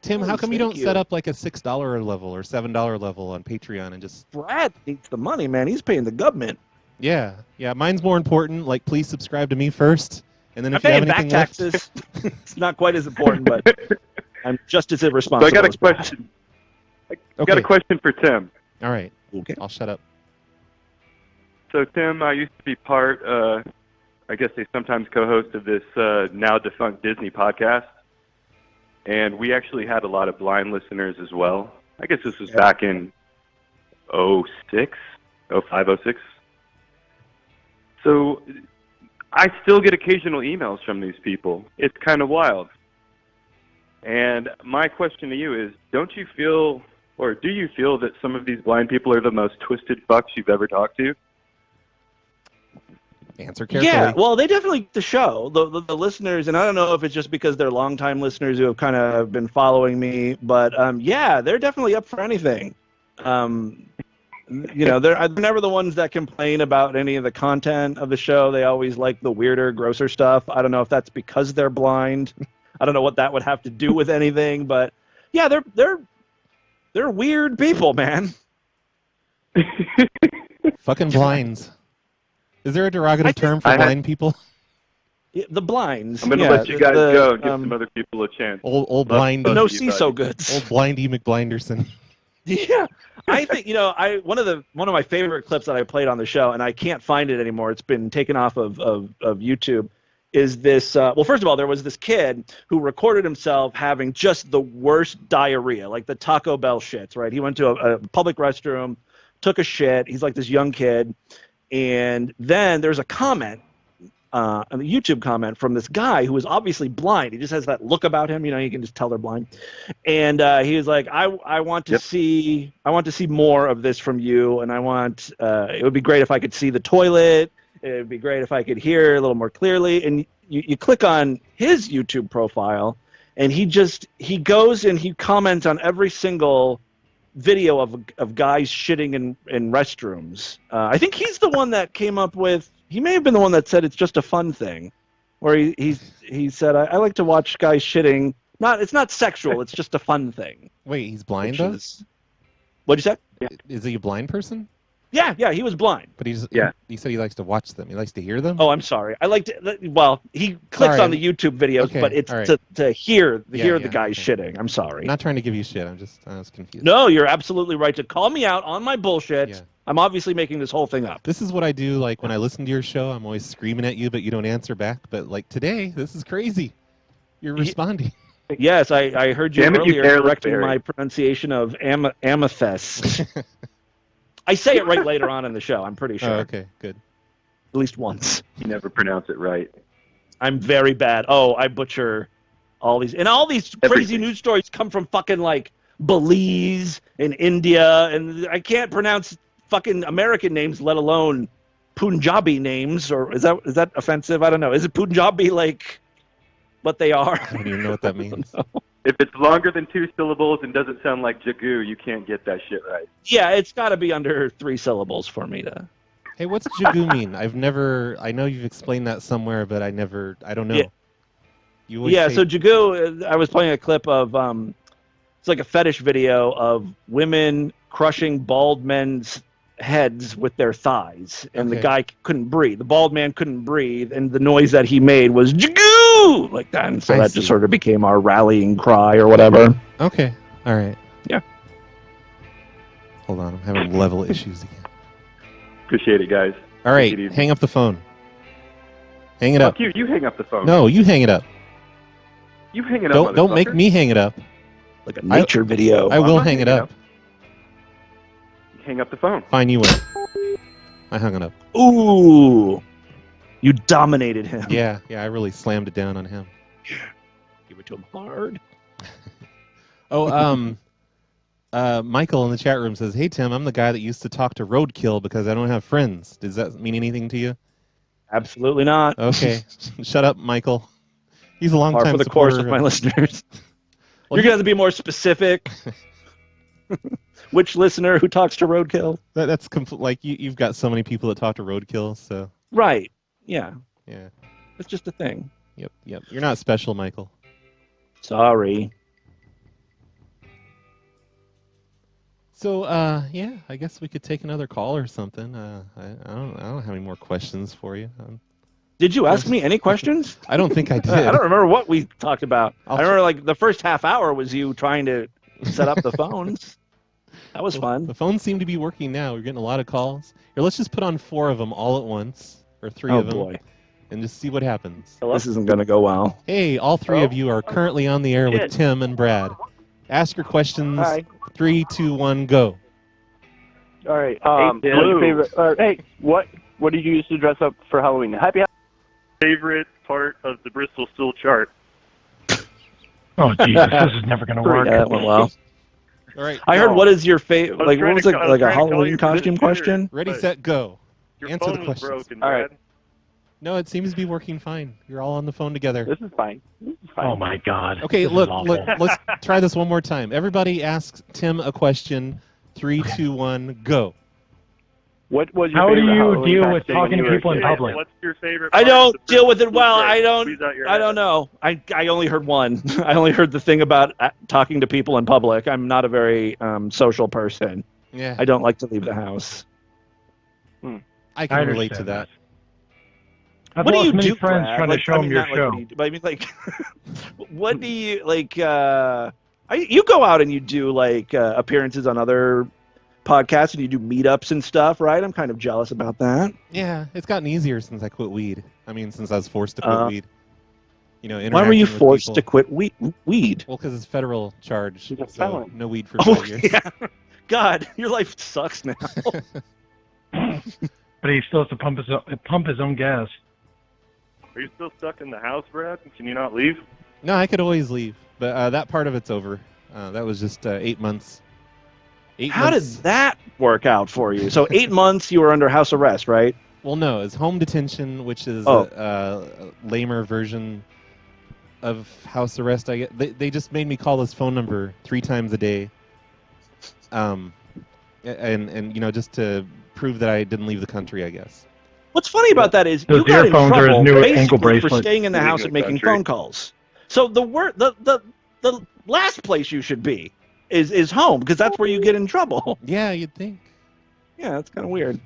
Tim, how come you don't set up like a $6 level or $7 level on Patreon and just... Brad needs the money, man. He's paying the government. Yeah, mine's more important. Like, please subscribe to me first, and then if I'm you have paying anything back left... taxes. It's not quite as important, but I'm just as irresponsible. So I got a question. I got a question for Tim. All right. Okay. I'll shut up. So, Tim, I used to be part, I guess they sometimes co-host of this now defunct Disney podcast. And we actually had a lot of blind listeners as well. I guess this was back in 06, 05, 06. So I still get occasional emails from these people. It's kind of wild. And my question to you is, don't you feel, or do you feel that some of these blind people are the most twisted fucks you've ever talked to? Answer carefully. Yeah, well, they definitely get the show. The listeners, and I don't know if it's just because they're longtime listeners who have kind of been following me, but yeah, they're definitely up for anything. They're never the ones that complain about any of the content of the show. They always like the weirder, grosser stuff. I don't know if that's because they're blind. I don't know what that would have to do with anything, but yeah, they're weird people, man. Fucking blinds. Is there a derogative term for blind people? Yeah, the blinds. I'm going to let you guys go and give some other people a chance. Old blind. No see-so goods. Old blindy McBlinderson. Yeah, I think one of my favorite clips that I played on the show, and I can't find it anymore. It's been taken off of YouTube. Is this? Well, first of all, there was this kid who recorded himself having just the worst diarrhea, like the Taco Bell shits. Right? He went to a public restroom, took a shit. He's like this young kid. And then there's a comment a YouTube comment from this guy who was obviously blind. He just has that look about him, you can just tell they're blind. And he was like, I want to see more of this from you, and it would be great if I could see the toilet. It would be great if I could hear a little more clearly. And you click on his YouTube profile, and he goes and he comments on every single video of guys shitting in restrooms. I think he's the one that came up with. He may have been the one that said it's just a fun thing, where he said I like to watch guys shitting. It's not sexual. It's just a fun thing. Wait, he's blind though? What'd you say? Is he a blind person? Yeah, he was blind. But he said he likes to watch them. He likes to hear them. Oh, I'm sorry. I like to. Well, he clicks on the YouTube videos, but it's to hear the guys shitting. I'm sorry. I'm not trying to give you shit. I was confused. No, you're absolutely right to call me out on my bullshit. Yeah. I'm obviously making this whole thing up. This is what I do. Like when I listen to your show, I'm always screaming at you, but you don't answer back. But like today, this is crazy. You're responding. Yes, I heard you earlier correcting my pronunciation of amethyst. I say it right later on in the show, I'm pretty sure. Oh, okay, good. At least once. You never pronounce it right. I'm very bad. Oh, I butcher all these. And all these crazy news stories come from fucking, like, Belize and India, and I can't pronounce fucking American names, let alone Punjabi names. Or is that offensive? I don't know. Is it Punjabi, like, what they are? I don't even know what that means. If it's longer than 2 syllables and doesn't sound like Jagoo, you can't get that shit right. Yeah, it's got to be under 3 syllables for me to. Hey, what's Jagoo mean? I know you've explained that somewhere, but I don't know. Yeah. So Jagoo, I was playing a clip of, it's like a fetish video of women crushing bald men's heads with their thighs, and the guy couldn't breathe. The bald man couldn't breathe, and the noise that he made was Jagoo! Like that, and so that just sort of became our rallying cry or whatever. Okay, all right. Yeah. Hold on, I'm having level issues again. Appreciate it, guys. All right, hang up the phone. Hang it up. Fuck you hang up the phone. No, you hang it up. You hang it up, Don't make me hang it up. Like a nature video. I will hang it up. Hang up the phone. Fine, you win. I hung it up. Ooh. You dominated him. Yeah, I really slammed it down on him. Give it to him hard. Michael in the chat room says, "Hey Tim, I'm the guy that used to talk to Roadkill because I don't have friends. Does that mean anything to you?" Absolutely not. Okay, shut up, Michael. He's a long time for the course of my listeners. You're gonna have to be more specific. Which listener who talks to Roadkill? That's like you've got so many people that talk to Roadkill, so. Right. Yeah. Yeah. It's just a thing. Yep. You're not special, Michael. Sorry. So, yeah, I guess we could take another call or something. I don't have any more questions for you. Did you ask me any questions? I don't think I did. I don't remember what we talked about. I remember like the first half hour was you trying to set up the phones. That was fun. The phones seem to be working now. We're getting a lot of calls. Here, let's just put on 4 of them all at once, or 3 of them. Oh, boy. And just see what happens. This isn't going to go well. Hey, all 3 of you are currently on the air with Tim and Brad. Ask your questions. Hi. 3, 2, 1, go. All right. What's your favorite? Hey, what did you use to dress up for Halloween? Happy favorite part of the Bristol Stool chart. Oh, Jesus, this is never going to work. Yeah, that went well. All right. I heard, what is your favorite, like, what was it, like a Halloween costume question? Ready, set, go. Answer the questions. Broken, all right. No, it seems to be working fine. You're all on the phone together. This is fine. Oh, my God. Okay, look, let's try this one more time. Everybody asks Tim a question. 3, 2, 1, go. What was your How do favorite you Halloween deal with costume talking when to you were people a in kid? public? What's your favorite? I don't deal with it well. I I don't know. I only heard one. I only heard the thing about talking to people in public. I'm not a very social person. Yeah. I don't like to leave the house. I can relate to that. I've what do lost you many do, friends Brad? trying to show them your not show. Like what do you do, but I mean, like, what do you like? You go out and you do like appearances on other podcasts and you do meetups and stuff, right? I'm kind of jealous about that. Yeah, it's gotten easier since I quit weed. I mean, since I was forced to quit weed. You know, why were you interacting with forced people. to quit weed? Well, because it's federal charge, He's a so felon. no weed for 5 years. Yeah. God, your life sucks now. But he still has to pump his own gas. Are you still stuck in the house, Brad? Can you not leave? No, I could always leave, but that part of it's over. That was just 8 months. How did that work out for you? So 8 months you were under house arrest, right? Well, no, it's home detention, which is a lamer version of house arrest. I get. They just made me call this phone number 3 times a day, and just to prove that I didn't leave the country, I guess. What's funny about that is Those you got in earphones are his trouble new ankle basically for bracelet. staying in the Leaving house the and making country. phone calls. So the last place you should be is home, because that's where you get in trouble. Yeah, you'd think. Yeah, that's kind of weird.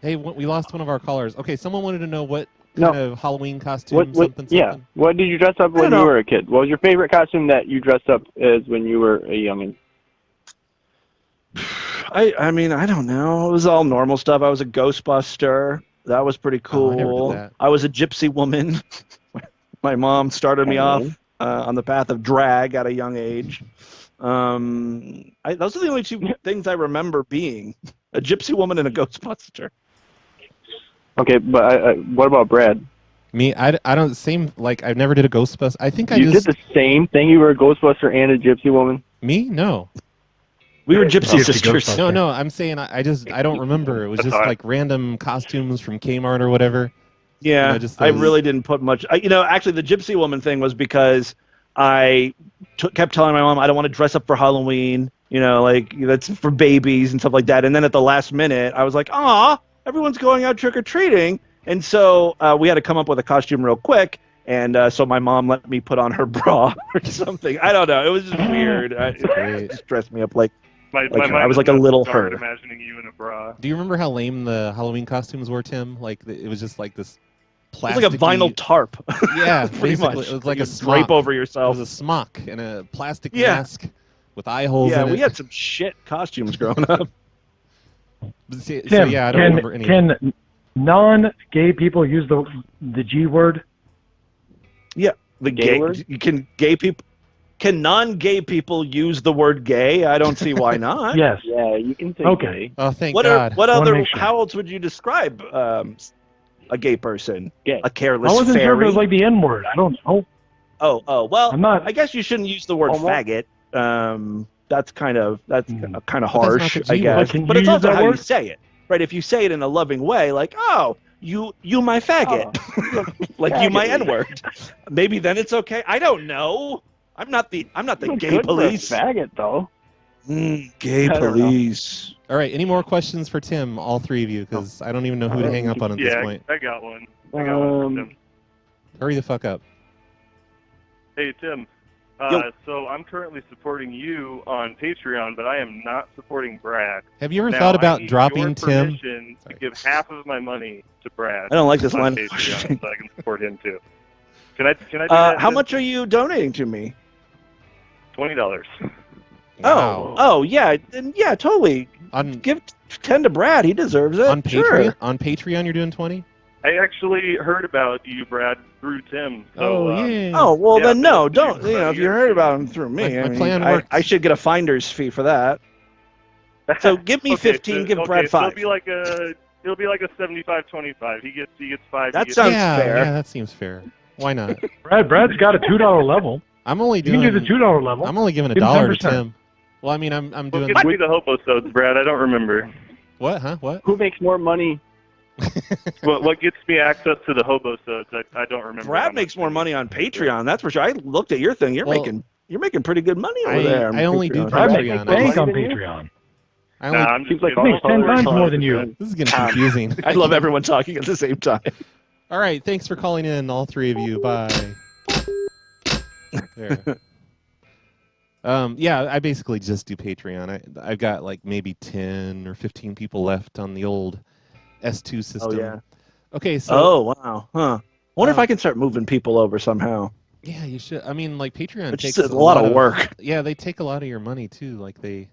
Hey, we lost one of our callers. Okay, someone wanted to know what kind of Halloween costume, What, something. yeah. What did you dress up when you were a kid? What was your favorite costume that you dressed up as when you were a youngin'? I mean, I don't know. It was all normal stuff. I was a Ghostbuster. That was pretty cool. I never did that. I was a gypsy woman. My mom started me off on the path of drag at a young age. Those are the only 2 things I remember being: a gypsy woman and a Ghostbuster. Okay, but what about Brad? Me, I don't I never did a Ghostbuster. I think You did the same thing. You were a Ghostbuster and a gypsy woman. Me? No. We were gypsy sisters. No, I'm saying I don't remember. It was just like random costumes from Kmart or whatever. Yeah, I really didn't put much. Actually, the gypsy woman thing was because I kept telling my mom I don't want to dress up for Halloween. That's for babies and stuff like that. And then at the last minute, I was like, "Aw, everyone's going out trick or treating," and so we had to come up with a costume real quick. And so my mom let me put on her bra or something. I don't know. It was just weird. It just dressed me up like I was like a little her. Imagining you in a bra. Do you remember how lame the Halloween costumes were, Tim? Like it was just like this It was like a vinyl tarp. Yeah, pretty basically. much. It was like You a smock. drape over yourself. It was a smock and a plastic Yeah. mask with eye holes Yeah, in it. we had some shit costumes growing up. So Tim, yeah, I don't remember any. Can non-gay people use the G word? Yeah, the gay word? Can non-gay people use the word gay? I don't see why not. Yes. Yeah, you can say Okay. Oh, thank What God. what I wanna other? make sure. How else would you describe a gay person? Gay. A careless I wasn't sure if it fairy? was like the N word. I don't know. Oh. Well, I'm not- I guess you shouldn't use the word Homo? faggot. That's kind of kind of But that's harsh, not the I G guess. word. Can But you it's use also that how you word? say it, right? If you say it in a loving way, like, "Oh, you my faggot," like you my faggot. N-word. Maybe then it's okay. I don't know. I'm not the gay police. Faggot though. Gay I don't know. police. All right, any more questions for Tim? All 3 of you, because I don't even know who to hang up on at this Yeah, point. I got one. I got one for Tim. Hurry the fuck up. Hey, Tim. Yo. So I'm currently supporting you on Patreon, but I am not supporting Brad. Have you ever Now, thought I about need dropping your Tim? permission to give half of my money to Brad. I don't like this on line of Patreon questioning. so I can support him too. Can I do that? How much are you donating to me? $20. Wow. Oh, yeah, then yeah, totally. Give 10 to Brad. He deserves it. On Patreon? Sure. On Patreon, you're doing 20? I actually heard about you, Brad, through Tim. So, yeah. Oh, well, yeah, then no, but don't. you- If you heard about him through me, My plan works. I should get a finder's fee for that. So give me 15, give Brad 5. So it'll be like a 75-25. He gets 5. That he gets sounds yeah, fair. Yeah, that seems fair. Why not? Brad's got a $2 level. I'm only You doing. can do the $2 level. I'm only giving Give him $1 to 10%. Tim. Well, I mean, I'm Well, doing. give me the hobo-sodes, Brad. I don't remember. What? Huh? What? Who makes more money? What gets me access to the hobo-sodes? I don't remember. how Brad much. makes more money on Patreon, that's for sure. I looked at your thing. You're Well, making pretty good money over there. on I only do Patreon. Brad makes Patreon. bank on More than you? Patreon. I only, I'm Seems just like giving Makes 10 times more than you. this is getting confusing. I love everyone talking at the same time. All right, thanks for calling in, all 3 of you. Bye. There. Yeah, I basically just do Patreon. I've got like maybe 10 or 15 people left on the old S2 system. Oh, yeah. Okay, so Oh, wow. Huh. Wonder if I can start moving people over somehow. yeah, you should. I mean, like Patreon It's takes just a lot of work. Yeah, they take a lot of your money too. Like they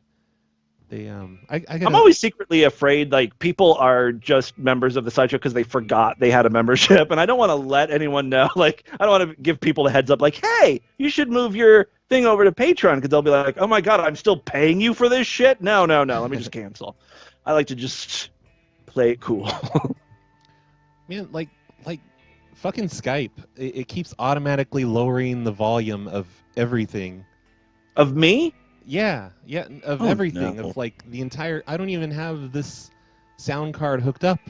I'm always secretly afraid like people are just members of the sideshow because they forgot they had a membership, and I don't want to let anyone know. Like, I don't want to give people the heads up. Like, hey, you should move your thing over to Patreon, because they'll be like, oh my god, I'm still paying you for this shit. No, let me just cancel. I like to just play it cool. Man, like fucking Skype. It keeps automatically lowering the volume of everything. Of me? Yeah, of Oh, everything. no. Of like the entire. I don't even have this sound card hooked up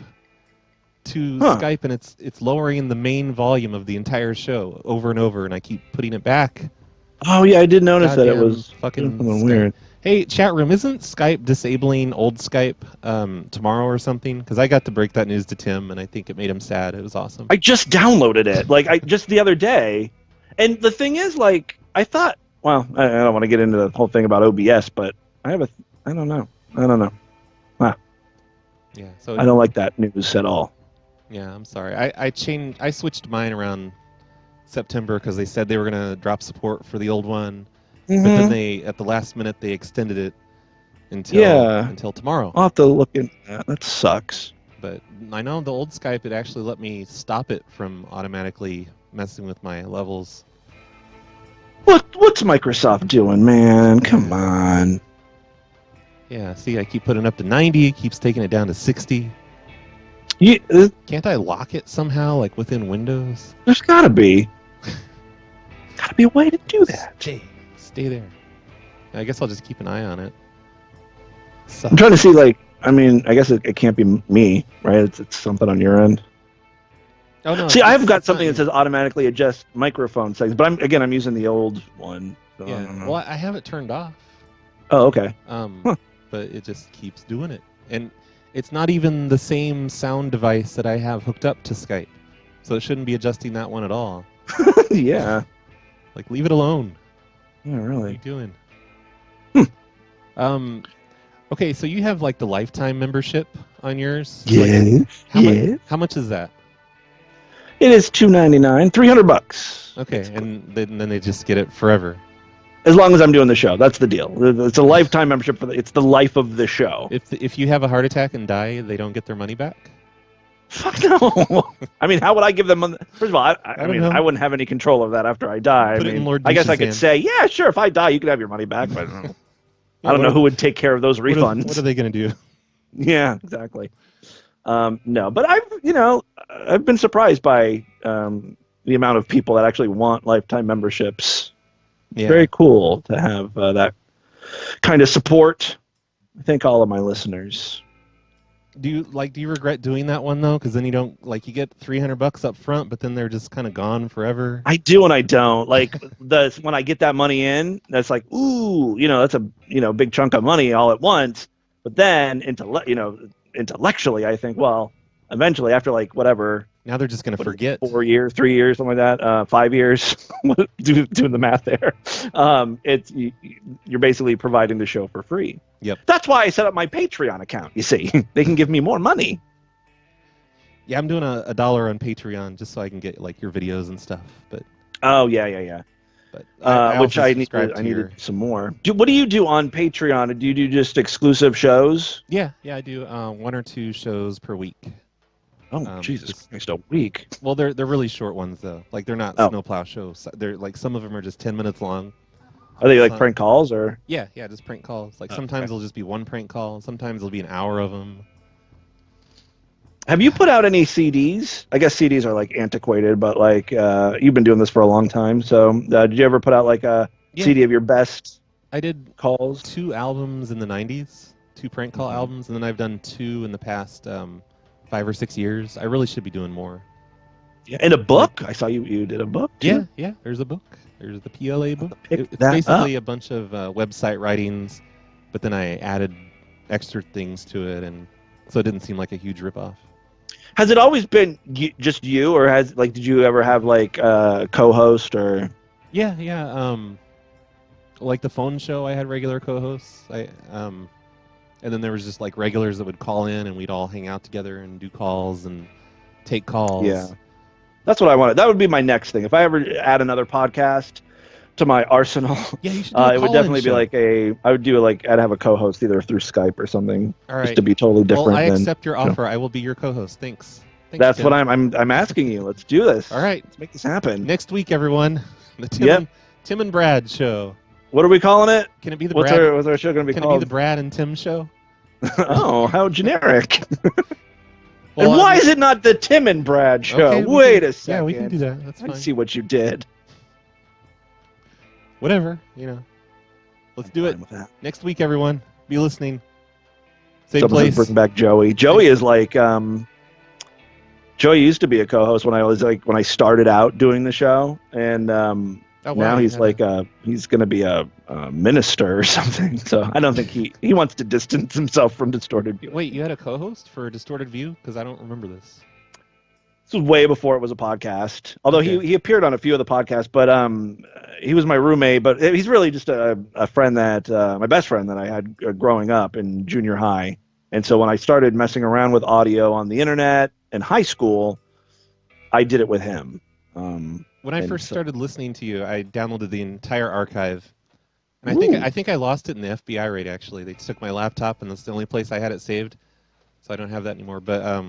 to Skype, and it's lowering the main volume of the entire show over and over, and I keep putting it back. Oh yeah, I did notice that it Goddamn was fucking something Skype. weird. Hey, chat room, isn't Skype disabling old Skype tomorrow or something? Because I got to break that news to Tim, and I think it made him sad. It was awesome. I just downloaded it, just the other day, and the thing is, I thought, well, I don't want to get into the whole thing about OBS, but I don't know. Yeah, so I don't like that news at all. Yeah, I'm sorry. I switched mine around September because they said they were gonna drop support for the old one, but then they at the last minute they extended it until tomorrow. I'll have to look into that. That sucks. But I know the old Skype, it actually let me stop it from automatically messing with my levels. What's Microsoft doing, man? Come on. Yeah, see, I keep putting it up to 90, it keeps taking it down to 60. Can't I lock it somehow, like within Windows? There's gotta be. Gotta be a way to do that. Stay there. I guess I'll just keep an eye on it. I'm trying to see, I guess it can't be me, right? It's something on your end. Oh no. See, I've got something that says automatically adjust microphone settings, but I'm using the old one. So Yeah. I don't know. Well, I have it turned off. Oh, okay. But it just keeps doing it. And it's not even the same sound device that I have hooked up to Skype. So it shouldn't be adjusting that one at all. Yeah. Like, leave it alone. Yeah, really. What are you doing? Okay, so you have the lifetime membership on yours? Yes. How much is that? It is $2.99, $300. Okay, and then they just get it forever. As long as I'm doing the show, that's the deal. It's a lifetime membership it's the life of the show. If you have a heart attack and die, they don't get their money back? Fuck no. I mean, how would I give them money? First of all, I mean, know. I wouldn't have any control of that after I die. Put it in Lord I guess I Dish's could hand. say, yeah, sure, if I die, you can have your money back, but I don't know who would take care of those refunds. What are they going to do? Yeah, exactly. No, but I've been surprised by the amount of people that actually want lifetime memberships. Yeah. Very cool to have that kind of support. I thank all of my listeners. Do you regret doing that one though? Because then you don't you get $300 up front, but then they're just kind of gone forever. I do and I don't. When I get that money in, that's ooh, that's a big chunk of money all at once. But then intellectually, I think, well, eventually after whatever. Now they're just going to forget. 4 years, 3 years, something like that. 5 years. Doing the math there. You're basically providing the show for free. Yep. That's why I set up my Patreon account. You see, they can give me more money. Yeah, I'm doing $1 on Patreon just so I can get your videos and stuff. But oh yeah. But which I need to some more. What do you do on Patreon? Do you do just exclusive shows? Yeah, I do 1 or 2 shows per week. Oh, Jesus Christ, a week. Well, they're really short ones though. They're not snowplow shows. They're some of them are just 10 minutes long. Are they prank calls or? Yeah, just prank calls. Sometimes it'll just be one prank call. Sometimes it'll be an hour of them. Have you put out any CDs? I guess CDs are antiquated, but you've been doing this for a long time. So did you ever put out a CD of your best? I did calls. 2 albums in the 90s, 2 prank call albums, and then I've done 2 in the past 5 or 6 years. I really should be doing more. Yeah, and a book. I saw you did a book too. Yeah. There's a book. There's the PLA book. It's basically a bunch of website writings, but then I added extra things to it, and so it didn't seem like a huge ripoff. Has it always been just you, or did you ever have a co-host or? Yeah. The phone show, I had regular co-hosts. And then there was just regulars that would call in, and we'd all hang out together and do calls and take calls. Yeah, that's what I wanted. That would be my next thing. If I ever add another podcast to my arsenal, yeah, you should do it would definitely be I would do I'd have a co-host either through Skype or something, all right. just to be totally different. Well, I accept your offer. I will be your co-host. Thanks. That's Tim. what I'm asking you. Let's do this. All right, let's make this happen next week, everyone. The Tim and Brad show. What are we calling it? Can it be the what's Brad? What's our show going to be called? called? Can it be the Brad and Tim show? Oh, how generic. And why is it not the Tim and Brad show? Okay, Wait a second. Yeah, we can do that. That's fine. I see what you did. Whatever, Let's do it. Next week, everyone. Be listening. Same Someone place. bring back Joey. Joey is like, Joey used to be a co-host when I started out doing the show, and now he's he's going to be a minister or something. So I don't think he wants to distance himself from Distorted View. Wait, you had a co-host for Distorted View? Because I don't remember this. This was way before it was a podcast. Although he appeared on a few of the podcasts, but he was my roommate. But he's really just a friend that my best friend that I had growing up in junior high. And so when I started messing around with audio on the internet in high school, I did it with him. When I first started listening to you, I downloaded the entire archive, and I think I lost it in the FBI raid. Actually, they took my laptop, and that's the only place I had it saved, so I don't have that anymore. But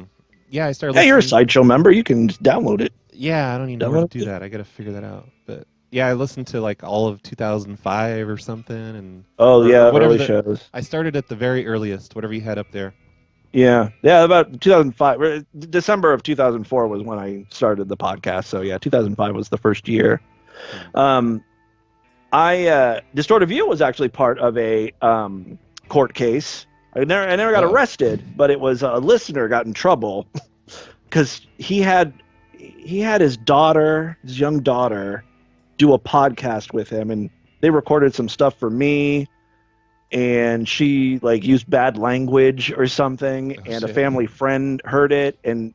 yeah, I started. Hey, you're a Sideshow member. You can download it. Yeah, I don't even know how to do that. I got to figure that out. But yeah, I listened to like all of 2005 or something, and early shows. I started at the very earliest, whatever you had up there. Yeah, about 2005. December of 2004 was when I started the podcast. So yeah, 2005 was the first year. Distorted View was actually part of a court case. I never got arrested, but it was a listener got in trouble because he had his young daughter, do a podcast with him, and they recorded some stuff for me. And she used bad language or something, and a family friend heard it and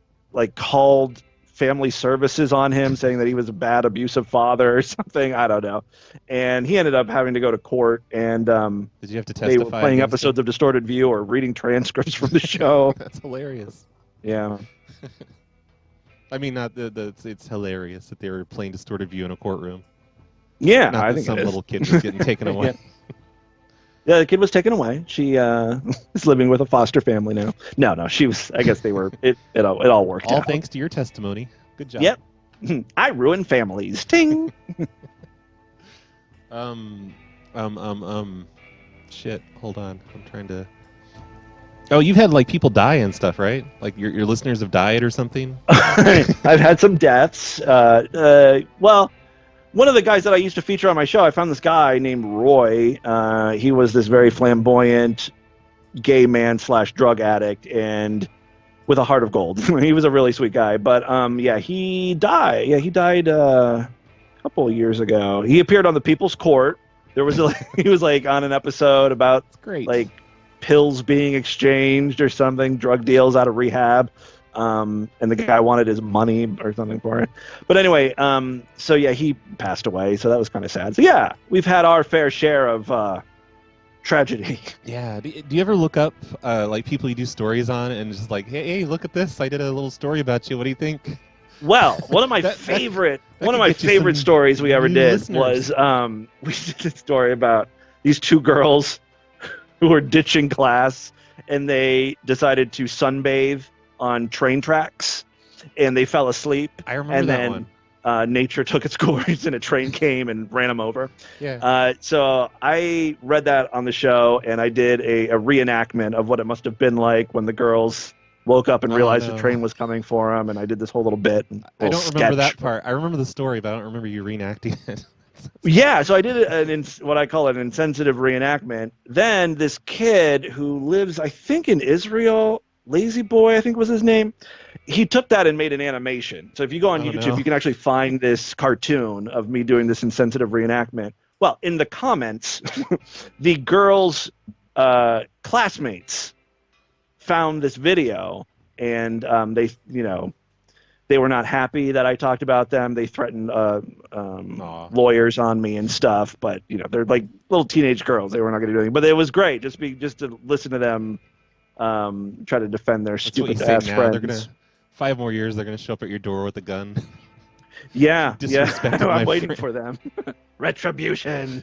called family services on him, saying that he was a bad, abusive father or something. I don't know. And he ended up having to go to court. And did you have to testify? They were playing episodes of Distorted View or reading transcripts from the show. That's hilarious. Yeah. I mean, it's hilarious that they were playing Distorted View in a courtroom. Yeah, not I that think some little kid was getting taken away. Yeah, the kid was taken away. She is living with a foster family now. No, she was. I guess they were. It all worked out. All thanks to your testimony. Good job. Yep. I ruin families. Ting. Shit. Hold on. I'm trying to. Oh, you've had people die and stuff, right? Like your listeners have died or something. I've had some deaths. Well. One of the guys that I used to feature on my show, I found this guy named Roy. He was this very flamboyant gay man / drug addict and with a heart of gold. He was a really sweet guy. But he died. Yeah, he died a couple of years ago. He appeared on the People's Court. There was he was on an episode about pills being exchanged or something, drug deals out of rehab. And the guy wanted his money or something for it. But anyway, so yeah, he passed away. So that was kind of sad. So yeah, we've had our fair share of tragedy. Yeah. Do you ever look up people you do stories on and just hey, look at this. I did a little story about you. What do you think? Well, one of my favorite stories we ever did was we did a story about these two girls who were ditching class and they decided to sunbathe on train tracks, and they fell asleep. I remember that one. Nature took its course, and a train came and ran them over. Yeah. So I read that on the show, and I did a reenactment of what it must have been like when the girls woke up and realized the train was coming for them, and I did this whole little bit. I don't remember that part. I remember the story, but I don't remember you reenacting it. Yeah, so I did what I call an insensitive reenactment. Then this kid who lives, I think, in Israel, Lazy Boy, I think was his name. He took that and made an animation. So if you go on YouTube, you can actually find this cartoon of me doing this insensitive reenactment. Well, in the comments, the girls' classmates found this video, and they were not happy that I talked about them. They threatened lawyers on me and stuff. But they're like little teenage girls. They were not going to do anything. But it was great just to listen to them. Try to defend their stupid ass friends. They're gonna 5 more years. They're gonna show up at your door with a gun. Yeah. I'm waiting for them. Retribution.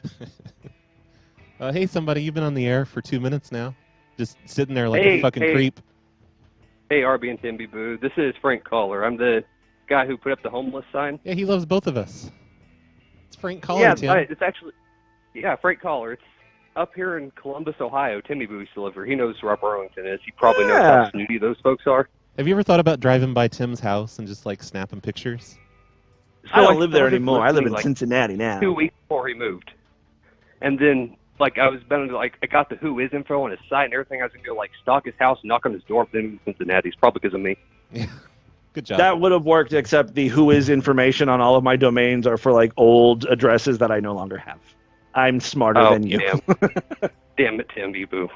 Hey, somebody, you've been on the air for 2 minutes now, just sitting there like a fucking creep. Hey, RB and Timby Boo. This is Frank Collar. I'm the guy who put up the homeless sign. Yeah, he loves both of us. It's Frank Collar, Tim. It's actually Frank Collar. It's up here in Columbus, Ohio. Timmy Boo used to live here. He knows who Rob Arlington is. He probably knows how snooty those folks are. Have you ever thought about driving by Tim's house and just like snapping pictures? I don't I live there started anymore. I live in listening, like, Cincinnati now. 2 weeks before he moved, and then I got the Who Is info on his site and everything. I was gonna go stalk his house, knock on his door, then move to Cincinnati. It's probably because of me. Yeah, good job. That would have worked, except the Who Is information on all of my domains are for old addresses that I no longer have. I'm smarter than you. Damn it, Tim Boo.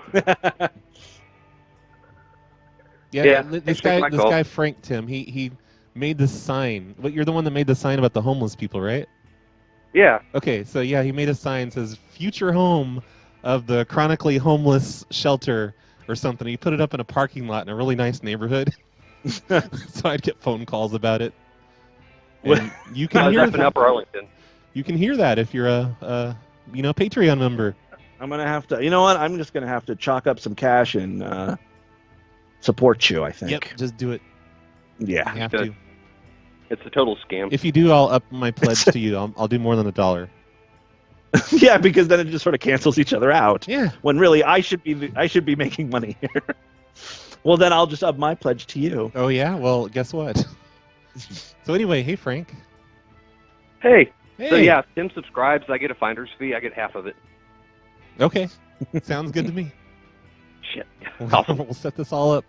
Yeah, this guy Frank Tim, he made the sign. But you're the one that made the sign about the homeless people, right? Yeah. Okay, so yeah, he made a sign that says future home of the chronically homeless shelter or something. He put it up in a parking lot in a really nice neighborhood. So I'd get phone calls about it. And you can hear up in Upper Arlington. You can hear that if you're a Patreon member. I'm gonna have to. You know what? I'm just gonna have to chalk up some cash and support you. I think. Yep, just do it. Yeah, you have to. It's a total scam. If you do, I'll up my pledge to you. I'll do more than $1. Yeah, because then it just sort of cancels each other out. Yeah. When really I should be making money here. Well, then I'll just up my pledge to you. Oh yeah. Well, guess what? So anyway, hey Frank. Hey. Hey. So yeah, if Tim subscribes, I get a finder's fee. I get half of it. Okay. Sounds good to me. Shit. We'll set this all up.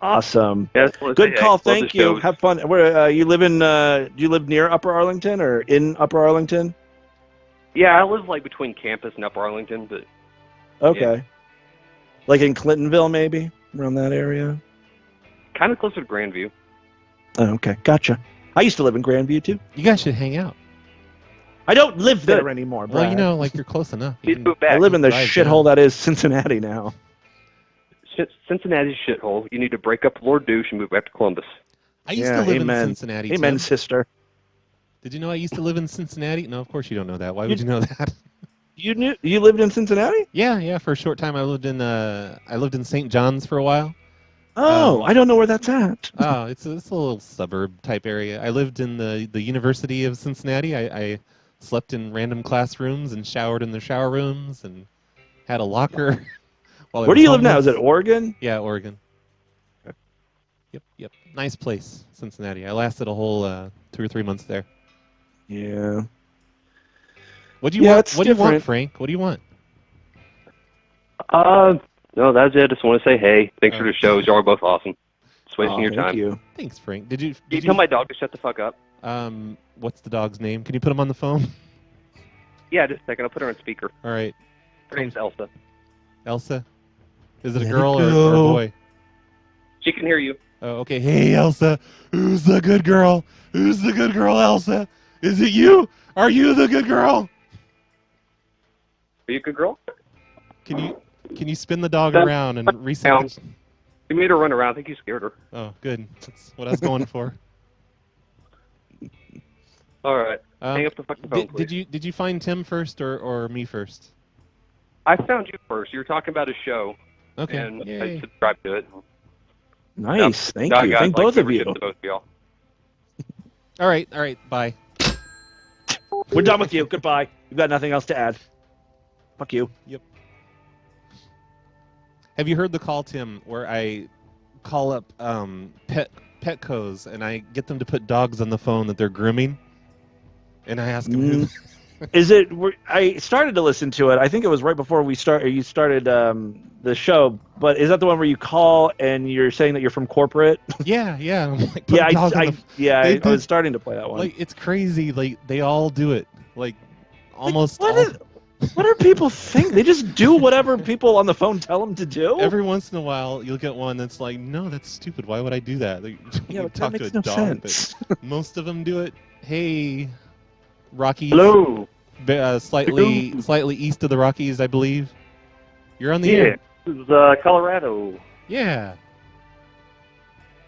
Awesome. Yeah, Good call. Thank you. Have fun. Where you live in? Do you live near Upper Arlington or in Upper Arlington? Yeah, I live between campus and Upper Arlington, but Okay. Yeah. Like in Clintonville, maybe around that area. kind of closer to Grandview. Oh, okay, gotcha. I used to live in Grandview too. You guys should hang out. I don't live there anymore, Brad. Well, you're close enough. You can Move back. I live in the drive shithole that is Cincinnati now. Cincinnati's a shithole. You need to break up Lord Douche and move back to Columbus. I used to live amen. in Cincinnati. Amen, Tim. sister. Did you know I used to live in Cincinnati? No, of course you don't know that. Why would you know that? You lived in Cincinnati? Yeah. For a short time, I lived in St. John's for a while. Oh, I don't know where that's at. Oh, it's a little suburb type area. I lived in the University of Cincinnati. I slept in random classrooms and showered in the shower rooms and had a locker. While I Where was do you live now? homeless. Is it Oregon? Yeah, Oregon. Yep. Nice place, Cincinnati. I lasted a whole 2 or 3 months there. Yeah. What do you want? What do you want, Frank? What do you want? No, that's it. I just want to say hey. Thanks for the shows. Y'all are both awesome. Just wasting your thank time. you. Thanks, Frank. Did you tell my dog to shut the fuck up? What's the dog's name? Can you put him on the phone? Yeah, just a second. I'll put her on speaker. All right. Her name's Elsa. Elsa? Is it a Let girl it or a go. boy? She can hear you. Oh, okay. Hey, Elsa. Who's the good girl? Who's the good girl, Elsa? Is it you? Are you the good girl? Are you a good girl? Can you spin the dog around and reset? the- You made her run around. I think you scared her. Oh, good. That's what I was going for. All right. Hang up the fucking phone, please. Did you find Tim first or me first? I found you first. You were talking about a show. Okay. And Yay. I subscribed to it. Nice. Thank Now I you. got, Thank like, both of membership you. to both of y'all. All right. Bye. We're done with you. Goodbye. You've got nothing else to add. Fuck you. Yep. Have you heard the call, Tim, where I call up Petcos and I get them to put dogs on the phone that they're grooming? And I ask them who. Is it? I started to listen to it. I think it was right before you started the show. But is that the one where you call and you're saying that you're from corporate? Yeah. I'm like, Yeah, I I was starting to play that one. Like, it's crazy. Like, they all do it. Like, almost. What do people think? They just do whatever people on the phone tell them to do? Every once in a while, you'll get one that's like, no, that's stupid. Why would I do that? Like, Yeah, you but that talk to makes a no dog, sense. but most of them do it. Hey, Rockies. Hello. Slightly east of the Rockies, I believe. You're on the Yeah, air. this is Colorado. Yeah.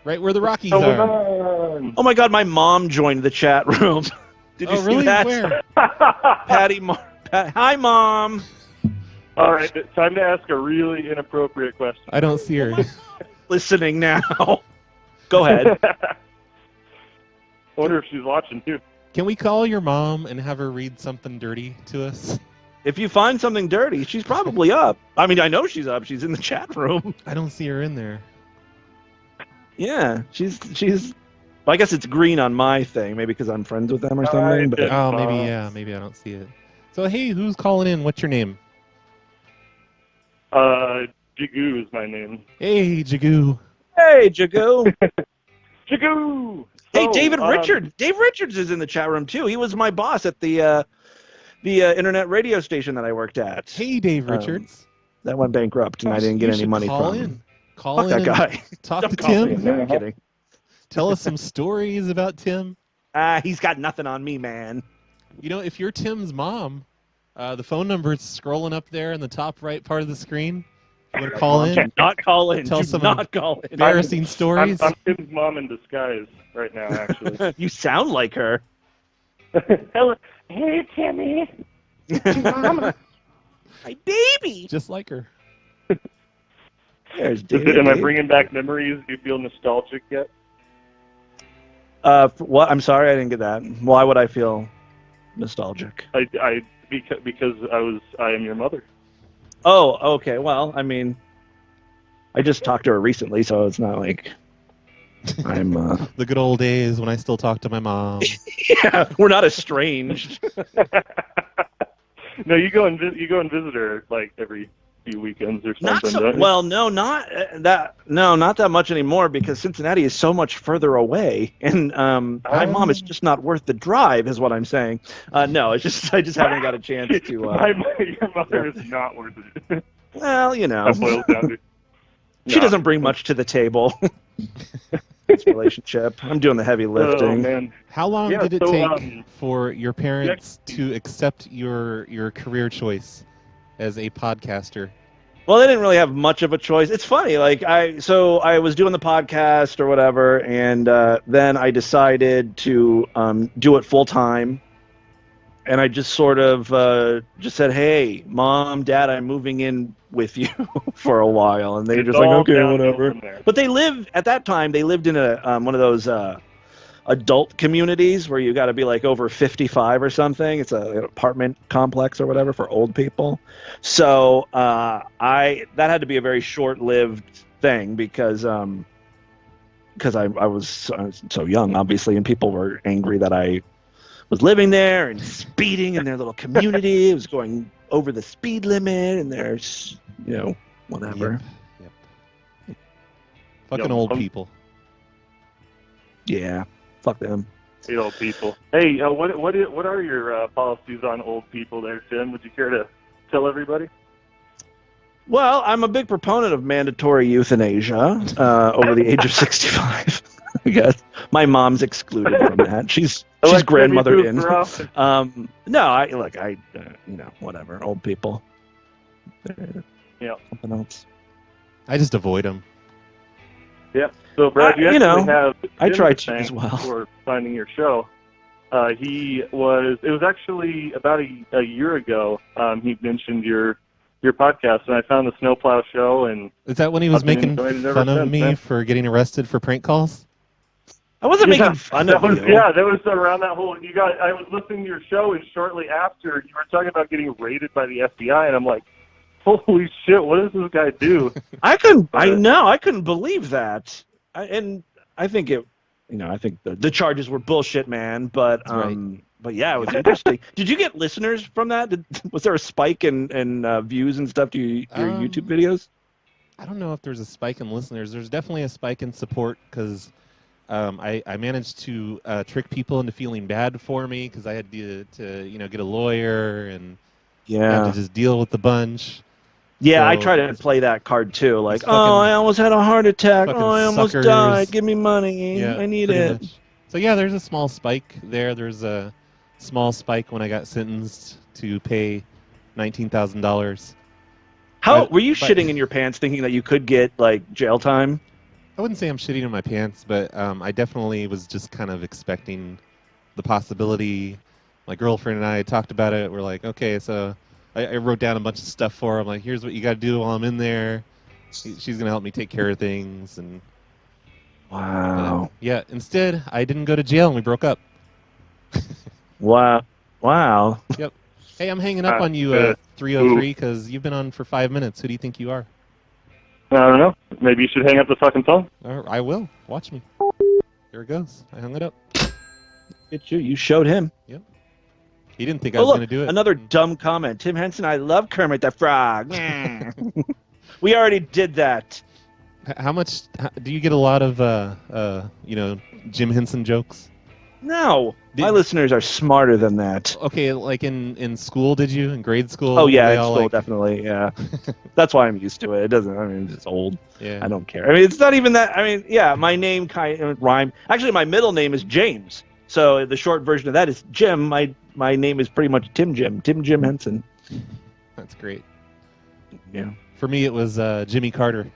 Right where the Rockies What's are. going on? Oh my God, my mom joined the chat room. Did you Oh, see really? that? Where? Hi, Mom. All right, time to ask a really inappropriate question. I don't see her. Listening now. Go ahead. I wonder if she's watching too. Can we call your mom and have her read something dirty to us? If you find something dirty, she's probably up. I mean, I know she's up. She's in the chat room. I don't see her in there. Yeah, she's. Well, I guess it's green on my thing, maybe because I'm friends with them or something. But Maybe I don't see it. So hey, who's calling in? What's your name? Jagoo is my name. Hey, Jagoo. Hey, Jagoo. Jagoo. Hey, David Richards. Dave Richards is in the chat room too. He was my boss at the internet radio station that I worked at. Hey, Dave Richards. That went bankrupt, and I didn't get any money call from in. him. Call Fuck in that and guy. talk Don't to call me. Tim. No, I'm kidding. Tell us some stories about Tim. He's got nothing on me, man. You know, if you're Tim's mom, the phone number is scrolling up there in the top right part of the screen. You want to call in? Do not call in. Tell Do some not call in. embarrassing stories. I'm Tim's mom in disguise right now, actually. You sound like her. Hello. Hey, Timmy. Mama. My baby. Just like her. There's Am I bringing back memories? Do you feel nostalgic yet? What? I'm sorry, I didn't get that. Why would I feel nostalgic? Because I am your mother. Oh, okay. Well, I mean, I just talked to her recently, so it's not like I'm. The good old days when I still talk to my mom. Yeah, we're not estranged. No, you go and visit her like every few weekends or something. Not so, don't you? well, no, not that. No, not that much anymore because Cincinnati is so much further away, and my mom is just not worth the drive, is what I'm saying. No, it's just I just haven't got a chance to. Your mother is not worth it. Well, you know, That boils down to. she doesn't bring much to the table. This relationship. I'm doing the heavy lifting. Oh man. How long Yeah, did it so, take for your parents to accept your career choice as a podcaster? Well, they didn't really have much of a choice. It's funny, like I was doing the podcast or whatever, and then I decided to do it full time, and I just sort of just said, "Hey, Mom, Dad, I'm moving in with you for a while," and they It's just like, all "Okay, downhill whatever." from there. But they lived at that time. They lived in a one of those adult communities where you got to be like over 55 or something. It's an apartment complex or whatever for old people. So that had to be a very short-lived thing because I was so young, obviously, and people were angry that I was living there and speeding in their little community. It was going over the speed limit, and there's whatever. Yep. Fucking old people. Yeah. Fuck them. The old people. Hey, what are your policies on old people there, Tim? Would you care to tell everybody? Well, I'm a big proponent of mandatory euthanasia over the age of 65. I guess my mom's excluded from that. She's grandmothered in. No, I whatever. Old people. Yeah. Something else. I just avoid them. Yeah. So, Brad, you actually have I Jim try to to thank as well. for finding your show. It was actually about a year ago. He mentioned your podcast, and I found the Snowplow Show. And is that when he was I've been making enjoying it ever fun of since, me man. for getting arrested for prank calls? I wasn't making fun of you. Yeah, that was around that whole. I was listening to your show, and shortly after, you were talking about getting raided by the FBI, and I'm like, holy shit, what does this guy do? I couldn't believe that. I think it, I think the charges were bullshit, man. But but yeah, it was interesting. Did you get listeners from that? Was there a spike in views and stuff to your YouTube videos? I don't know if there's a spike in listeners. There's definitely a spike in support because I managed to trick people into feeling bad for me because I had to get a lawyer and had to just deal with the bunch. Yeah, So I try to play that card too. Like, fucking- I almost had a heart attack. fucking I almost suckers. died. Give me money. Yeah, I need pretty it. much. So yeah, there's a small spike there. There's a small spike when I got sentenced to pay $19,000. How were you shitting in your pants, thinking that you could get like jail time? I wouldn't say I'm shitting in my pants, but I definitely was just kind of expecting the possibility. My girlfriend and I talked about it. We're like, okay, so I wrote down a bunch of stuff for her. I'm like, here's what you got to do while I'm in there. She's going to help me take care of things. And wow. Yeah, instead, I didn't go to jail and we broke up. Wow. Yep. Hey, I'm hanging up on you, 303, because you've been on for 5 minutes. Who do you think you are? I don't know. Maybe you should hang up the fucking phone. I will. Watch me. Here it goes. I hung it up. Get you. You showed him. Yep. He didn't think I was going to do it. Another dumb comment. Tim Henson, I love Kermit the Frog. We already did that. How much do you get? A lot of Jim Henson jokes? No, my listeners are smarter than that. Okay, like in school, did you? In grade school? Oh yeah, in school definitely. Yeah, that's why I'm used to it. It doesn't. I mean, it's old. Yeah. I don't care. I mean, it's not even that. I mean, yeah, my name kind of rhyme. Actually, my middle name is James. So the short version of that is Jim. My name is pretty much Tim Jim Henson. That's great. Yeah. For me, it was Jimmy Carter.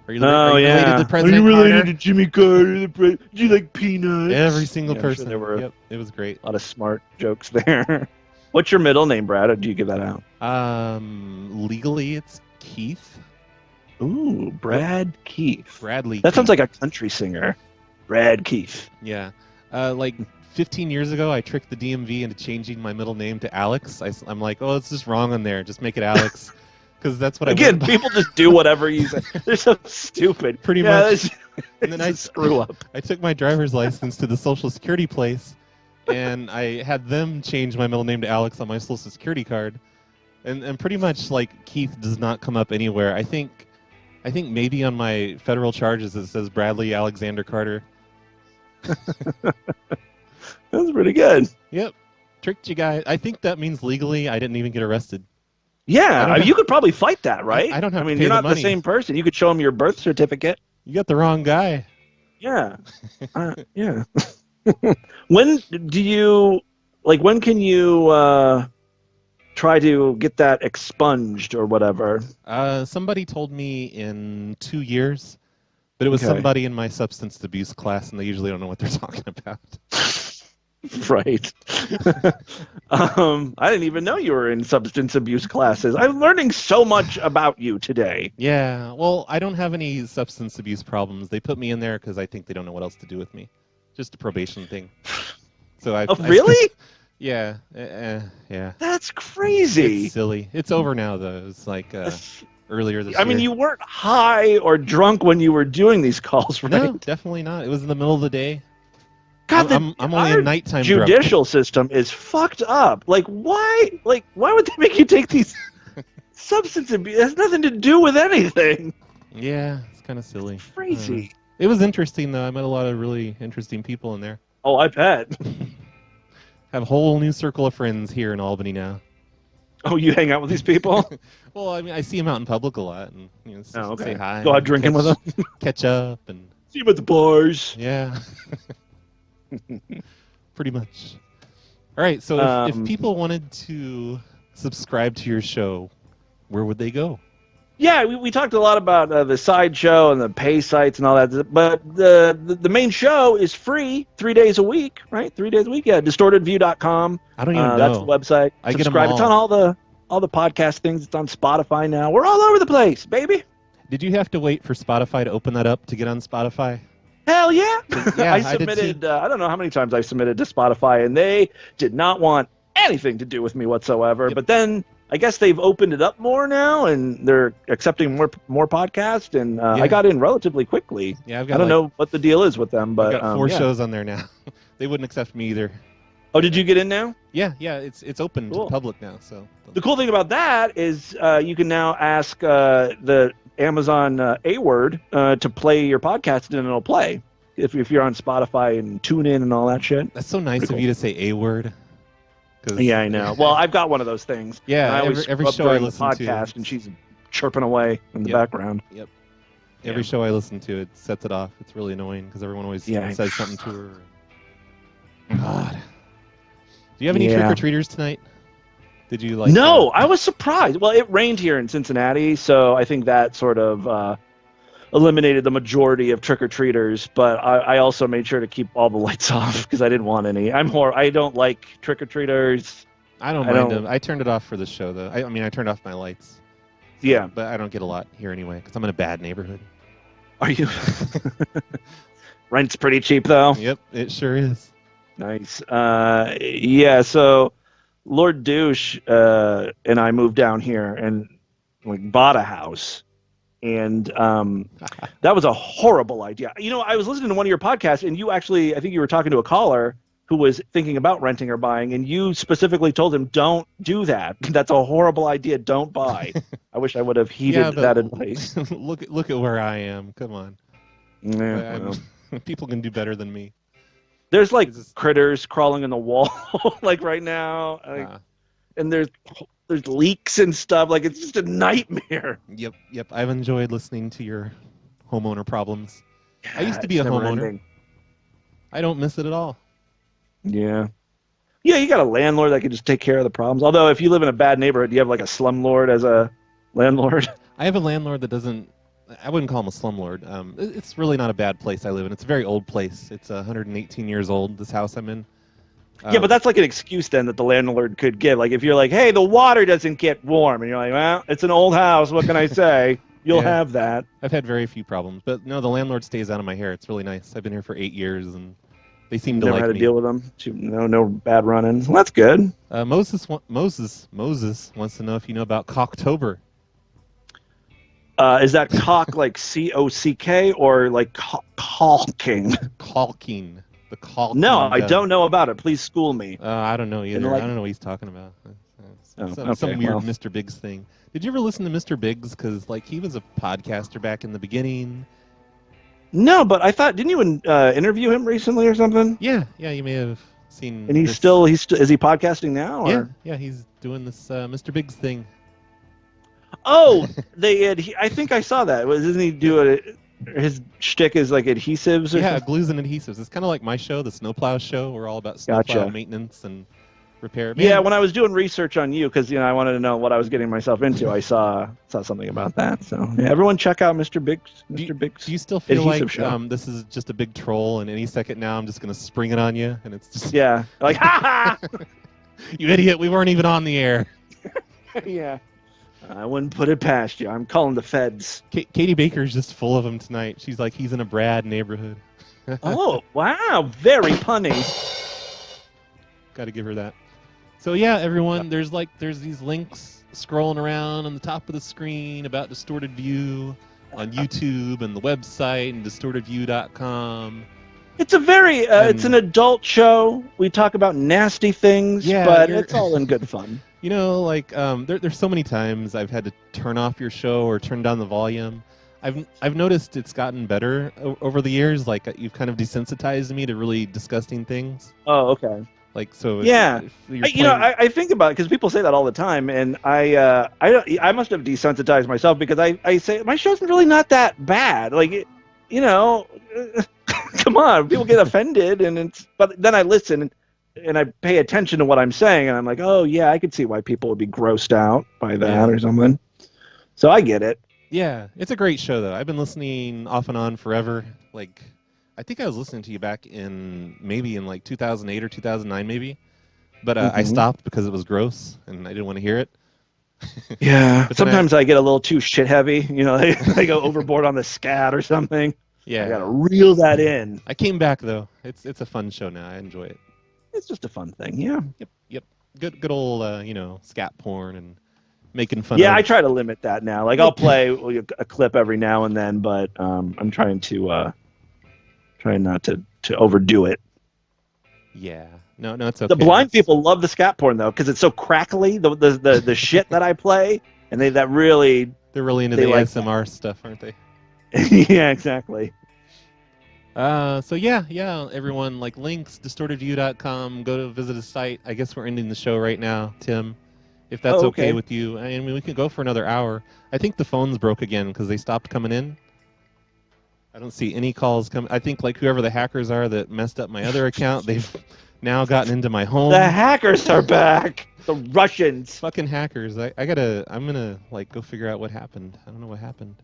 Are you related to President Are you related Carter? to Jimmy Carter? Do you like peanuts? Every single Yeah, person. Sure there were Yep, it was great. a lot of smart jokes there. What's your middle name, Brad? Or do you give that out? Legally, it's Keith. Ooh, Brad Keith. Bradley. That sounds Keith. like a country singer. Brad Keith. Yeah. Like 15 years ago, I tricked the DMV into changing my middle name to Alex. I'm like, oh, it's just wrong on there. Just make it Alex. Because that's what Again, I went by. people just do whatever you say. They're so stupid. Pretty Yeah, much. it's- And then it's a screw up. I took my driver's license to the Social Security place, and I had them change my middle name to Alex on my Social Security card. And pretty much, like, Keith does not come up anywhere. I think maybe on my federal charges it says Bradley Alexander Carter. That's pretty good. Yep. Tricked you guys. I think that means legally I didn't even get arrested. Yeah, I mean, you could probably fight that, right? I don't have I to mean, pay you're the not the money. same person. You could show them your birth certificate. You got the wrong guy. Yeah. Yeah. When do you when can you try to get that expunged or whatever? Somebody told me in 2 year, but it was Okay. somebody in my substance abuse class, and they usually don't know what they're talking about. Right. I didn't even know you were in substance abuse classes. I'm learning so much about you today. Yeah, well, I don't have any substance abuse problems. They put me in there because I think they don't know what else to do with me. Just a probation thing. So I. Really? Yeah. Yeah. That's crazy. It's silly. It's over now, though. It's like earlier this year. I mean, you weren't high or drunk when you were doing these calls, right? No, definitely not. It was in the middle of the day. God, I'm only our a nighttime drunk. judicial system is fucked up. Why would they make you take these substance abuse? It has nothing to do with anything. Yeah, it's kind of silly. Crazy. It was interesting, though. I met a lot of really interesting people in there. Oh, I bet. Have a whole new circle of friends here in Albany now. Oh, you hang out with these people? Well, I mean, I see them out in public a lot, and say hi. Go out drinking with them? Catch up, and see them at the bars. Yeah. Pretty much. All right, so if people wanted to subscribe to your show, where would they go? Yeah, we talked a lot about the side show and the pay sites and all that, but the main show is free 3 days a week, right? 3 days a week. Yeah, distortedview.com. I don't even know. That's the website. I get 'em Subscribe. It's on all the podcast things. It's on Spotify now. We're all over the place, baby. Did you have to wait for Spotify to open that up to get on Spotify? Hell yeah! Yeah, I I did submitted. I don't know how many times I submitted to Spotify, and they did not want anything to do with me whatsoever. But then I guess they've opened it up more now, and they're accepting more podcasts. And I got in relatively quickly. Yeah, I've got I don't know what the deal is with them, but I've got 4 yeah. shows on there now. They wouldn't accept me either. Oh, did you get in now? Yeah, it's open to the public now. So The cool thing about that is you can now ask the Amazon A-word to play your podcast, and it'll play if you're on Spotify and TuneIn and all that shit. That's so nice of you to say A-word. Yeah, I know. Well, I've got one of those things. Yeah, and I always every scrub show I during the listen to, podcast, and she's chirping away in the background. Yep. Every show I listen to, it sets it off. It's really annoying because everyone always says something to her. God. Do you have any trick-or-treaters tonight? Did you like? No, I was surprised. Well, it rained here in Cincinnati, so I think that sort of eliminated the majority of trick-or-treaters. But I also made sure to keep all the lights off because I didn't want any. I don't like trick-or-treaters. I don't mind them. I turned it off for the show, though. I mean, I turned off my lights. Yeah. But I don't get a lot here anyway because I'm in a bad neighborhood. Are you? Rent's pretty cheap, though. Yep, it sure is. Nice. Yeah, so Lord Douche and I moved down here and bought a house. and that was a horrible idea. You know, I was listening to one of your podcasts, and you actually, I think you were talking to a caller who was thinking about renting or buying, and you specifically told him, don't do that. That's a horrible idea. Don't buy. I wish I would have heeded that advice. look at where I am. Come on. Yeah, well. People can do better than me. There's like critters crawling in the wall, like right now, and there's leaks and stuff. Like it's just a nightmare. Yep. I've enjoyed listening to your homeowner problems. Yeah, I used to be a homeowner. ending. I don't miss it at all. Yeah, you got a landlord that can just take care of the problems. Although if you live in a bad neighborhood, do you have like a slumlord as a landlord? I have a landlord that doesn't. I wouldn't call him a slumlord. It's really not a bad place I live in. It's a very old place. It's 118 years old, this house I'm in. Yeah, but that's like an excuse then that the landlord could give. Like if you're like, hey, the water doesn't get warm, and you're like, well, it's an old house. What can I say? You'll have that. I've had very few problems, but no, the landlord stays out of my hair. It's really nice. I've been here for 8 years, and they seem to Never like had to me. deal with them. No bad run-ins. Well, that's good. Moses wants to know if you know about Cocktober. Is that cock like COCK or like caulking? Caulking. The caulking. No, I don't know about it. Please school me. I don't know either. I don't know what he's talking about. Some weird Mr. Biggs thing. Did you ever listen to Mr. Biggs? Because like he was a podcaster back in the beginning. No, but I thought, didn't you interview him recently or something? Yeah, you may have seen. And is he podcasting now? Or? Yeah, he's doing this Mr. Biggs thing. Oh, I think I saw that. Doesn't he do it? His shtick is like adhesives or something? Glues and adhesives. It's kind of like my show, the Snowplow Show. We're all about snowplow maintenance and repair. Man. Yeah, when I was doing research on you, because I wanted to know what I was getting myself into, I saw something about that. So yeah, everyone check out Mr. Biggs. Biggs. Do you still feel like show. This is just a big troll, and any second now I'm just gonna spring it on you, and it's just like ha ha, you idiot! We weren't even on the air. Yeah. I wouldn't put it past you. I'm calling the feds. Katie Baker's just full of them tonight. She's like, he's in a Brad neighborhood. Oh, wow. Very punny. Got to give her that. So, yeah, everyone, there's these links scrolling around on the top of the screen about Distorted View on YouTube and the website and distortedview.com. It's a very, it's an adult show. We talk about nasty things, but it's all in good fun. You know, like there's so many times I've had to turn off your show or turn down the volume. I've noticed it's gotten better over the years. Like you've kind of desensitized me to really disgusting things. Oh, okay. Like so. Yeah. I think about it because people say that all the time, and I must have desensitized myself because I say my show's really not that bad. Like, come on, people get offended, but then I listen. And I pay attention to what I'm saying, and I'm like, oh, yeah, I could see why people would be grossed out by that or something. So I get it. Yeah, it's a great show, though. I've been listening off and on forever. Like, I think I was listening to you back in like 2008 or 2009, maybe. But I stopped because it was gross, and I didn't want to hear it. Yeah, sometimes I get a little too shit heavy. I go overboard on the scat or something. Yeah. I got to reel that in. I came back, though. It's a fun show now. I enjoy it. It's just a fun thing, yeah. Yep. Good old, scat porn and making fun. Yeah, I try to limit that now. Like I'll play a clip every now and then, but I'm trying not to overdo it. Yeah, no, it's okay. The blind people love the scat porn though, because it's so crackly. The shit that I play, and they're really into the ASMR stuff, aren't they? Yeah, exactly. So yeah, everyone, like links, distortedview.com, go to visit his site. I guess we're ending the show right now, Tim, if that's okay with you. I mean, we can go for another hour. I think the phones broke again because they stopped coming in. I don't see any calls coming. I think like whoever the hackers are that messed up my other account, they've now gotten into my home. The hackers are back. The Russians. Fucking hackers. I'm gonna like go figure out what happened. I don't know what happened.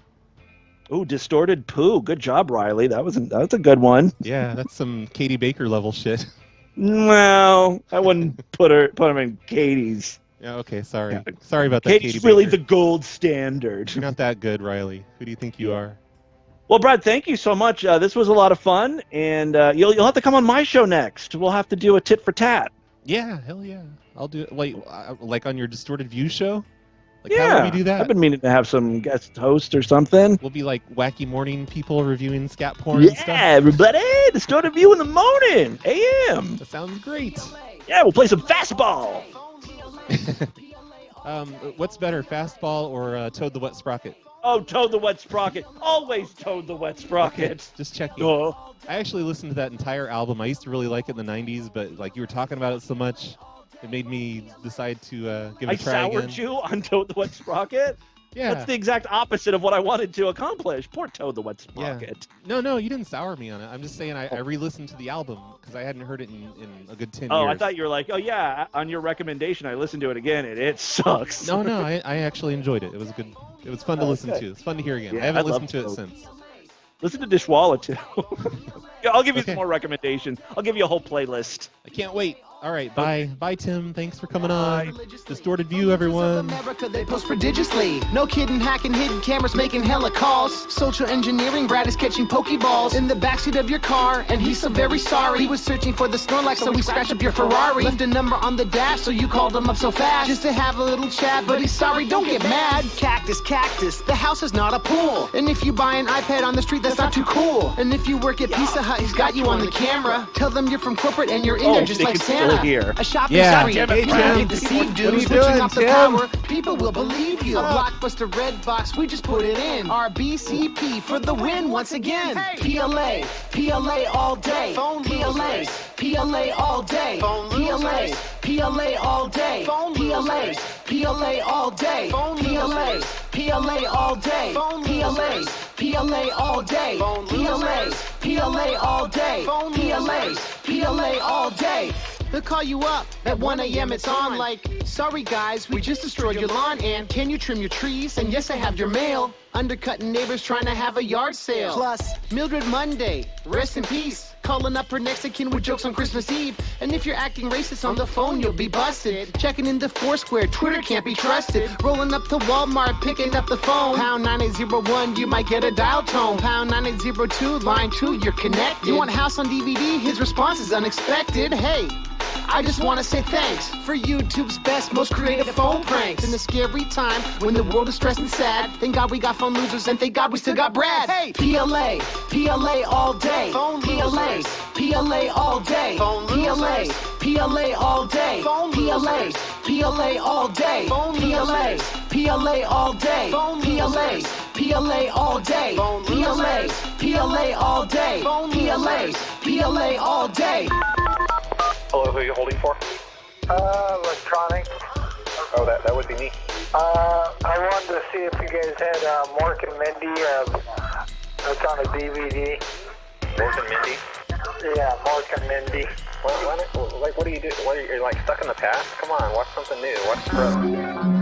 Ooh, distorted poo. Good job, Riley. That's a good one. Yeah, that's some Katie Baker level shit. No, I wouldn't put him in Katie's. Yeah, okay, sorry. Yeah. Sorry about that, Katie's Katie really Baker. the gold standard. You're not that good, Riley. Who do you think you are? Well, Brad, thank you so much. This was a lot of fun, and you'll have to come on my show next. We'll have to do a tit for tat. Yeah, hell yeah. I'll do it. Wait, like on your Distorted View show? Like, how would we do that? I've been meaning to have some guest host or something. We'll be like wacky morning people reviewing scat porn and stuff. Yeah, everybody, let's go to View in the morning, AM. That sounds great. Yeah, we'll play some fastball. What's better, fastball or Toad the Wet Sprocket? Oh, Toad the Wet Sprocket. Always Toad the Wet Sprocket. Just checking. I actually listened to that entire album. I used to really like it in the 90s, but like you were talking about it so much, it made me decide to give it a try again. I soured you on Toad the Wet Sprocket? Yeah. That's the exact opposite of what I wanted to accomplish. Poor Toad the Wet Sprocket. Yeah. No, you didn't sour me on it. I'm just saying I re-listened to the album because I hadn't heard it in a good 10 years. Oh, I thought you were like, oh yeah, on your recommendation, I listened to it again, and it sucks. No, I actually enjoyed it. It was good. It was fun to listen to. It's fun to hear again. Yeah, I haven't listened to it since. Listen to Dishwalla, too. Yeah, I'll give you some more recommendations. I'll give you a whole playlist. I can't wait. All right, bye. Bye, Tim. Thanks for coming on. Distorted View, everyone. America, they post prodigiously. No kidding, hacking hidden cameras, making hella calls. Social engineering, Brad is catching pokeballs in the backseat of your car, and he's so very sorry. He was searching for the Snorlax, so he scratched up your Ferrari. Left a number on the dash, so you called him up so fast just to have a little chat. But he's sorry, don't get mad. Cactus, the house is not a pool. And if you buy an iPad on the street, that's not too cool. And if you work at Pizza Hut, he's got you on the camera. Tell them you're from corporate and you're in there just like Santa. Here. A shopping spree. Hey, Tim. Deceive dudes, switching off the power. People will believe you. A Blockbuster Red Box, we just put it in. RBCP for the win once again. PLA all day. PLA all day. PLA all day. PLA all day. PLA all day. PLA all day. PLA all day. PLA all day. They'll call you up at 1 a.m. It's on like, sorry guys, we just destroyed your lawn and can you trim your trees? And yes, I have your mail. Undercutting neighbors trying to have a yard sale. Plus, Mildred Monday, rest in peace. Calling up her next of kin with jokes on Christmas Eve. And if you're acting racist on the phone, you'll be busted. Checking into Foursquare, Twitter can't be trusted. Rolling up to Walmart, picking up the phone. Pound 9801, you might get a dial tone. Pound 9802, line 2, you're connected. You want House on DVD? His response is unexpected. Hey, I just want to say thanks for YouTube's best, most creative phone pranks. In a scary time when the world is stressed and sad, thank God we got phone losers and thank God we still got Brad. Hey, PLA all day. PLA all day. PLA all day. PLA all day. PLA all day. PLA all day. PLA all day. PLA all day. Hello, who are you holding for? Electronic. Oh, that would be me. I wanted to see if you guys had Mork and Mindy. That's on a DVD. Mork and Mindy? Yeah, Mork and Mindy. What do you do? What are you like stuck in the past? Come on, watch something new. Watch Scrubs.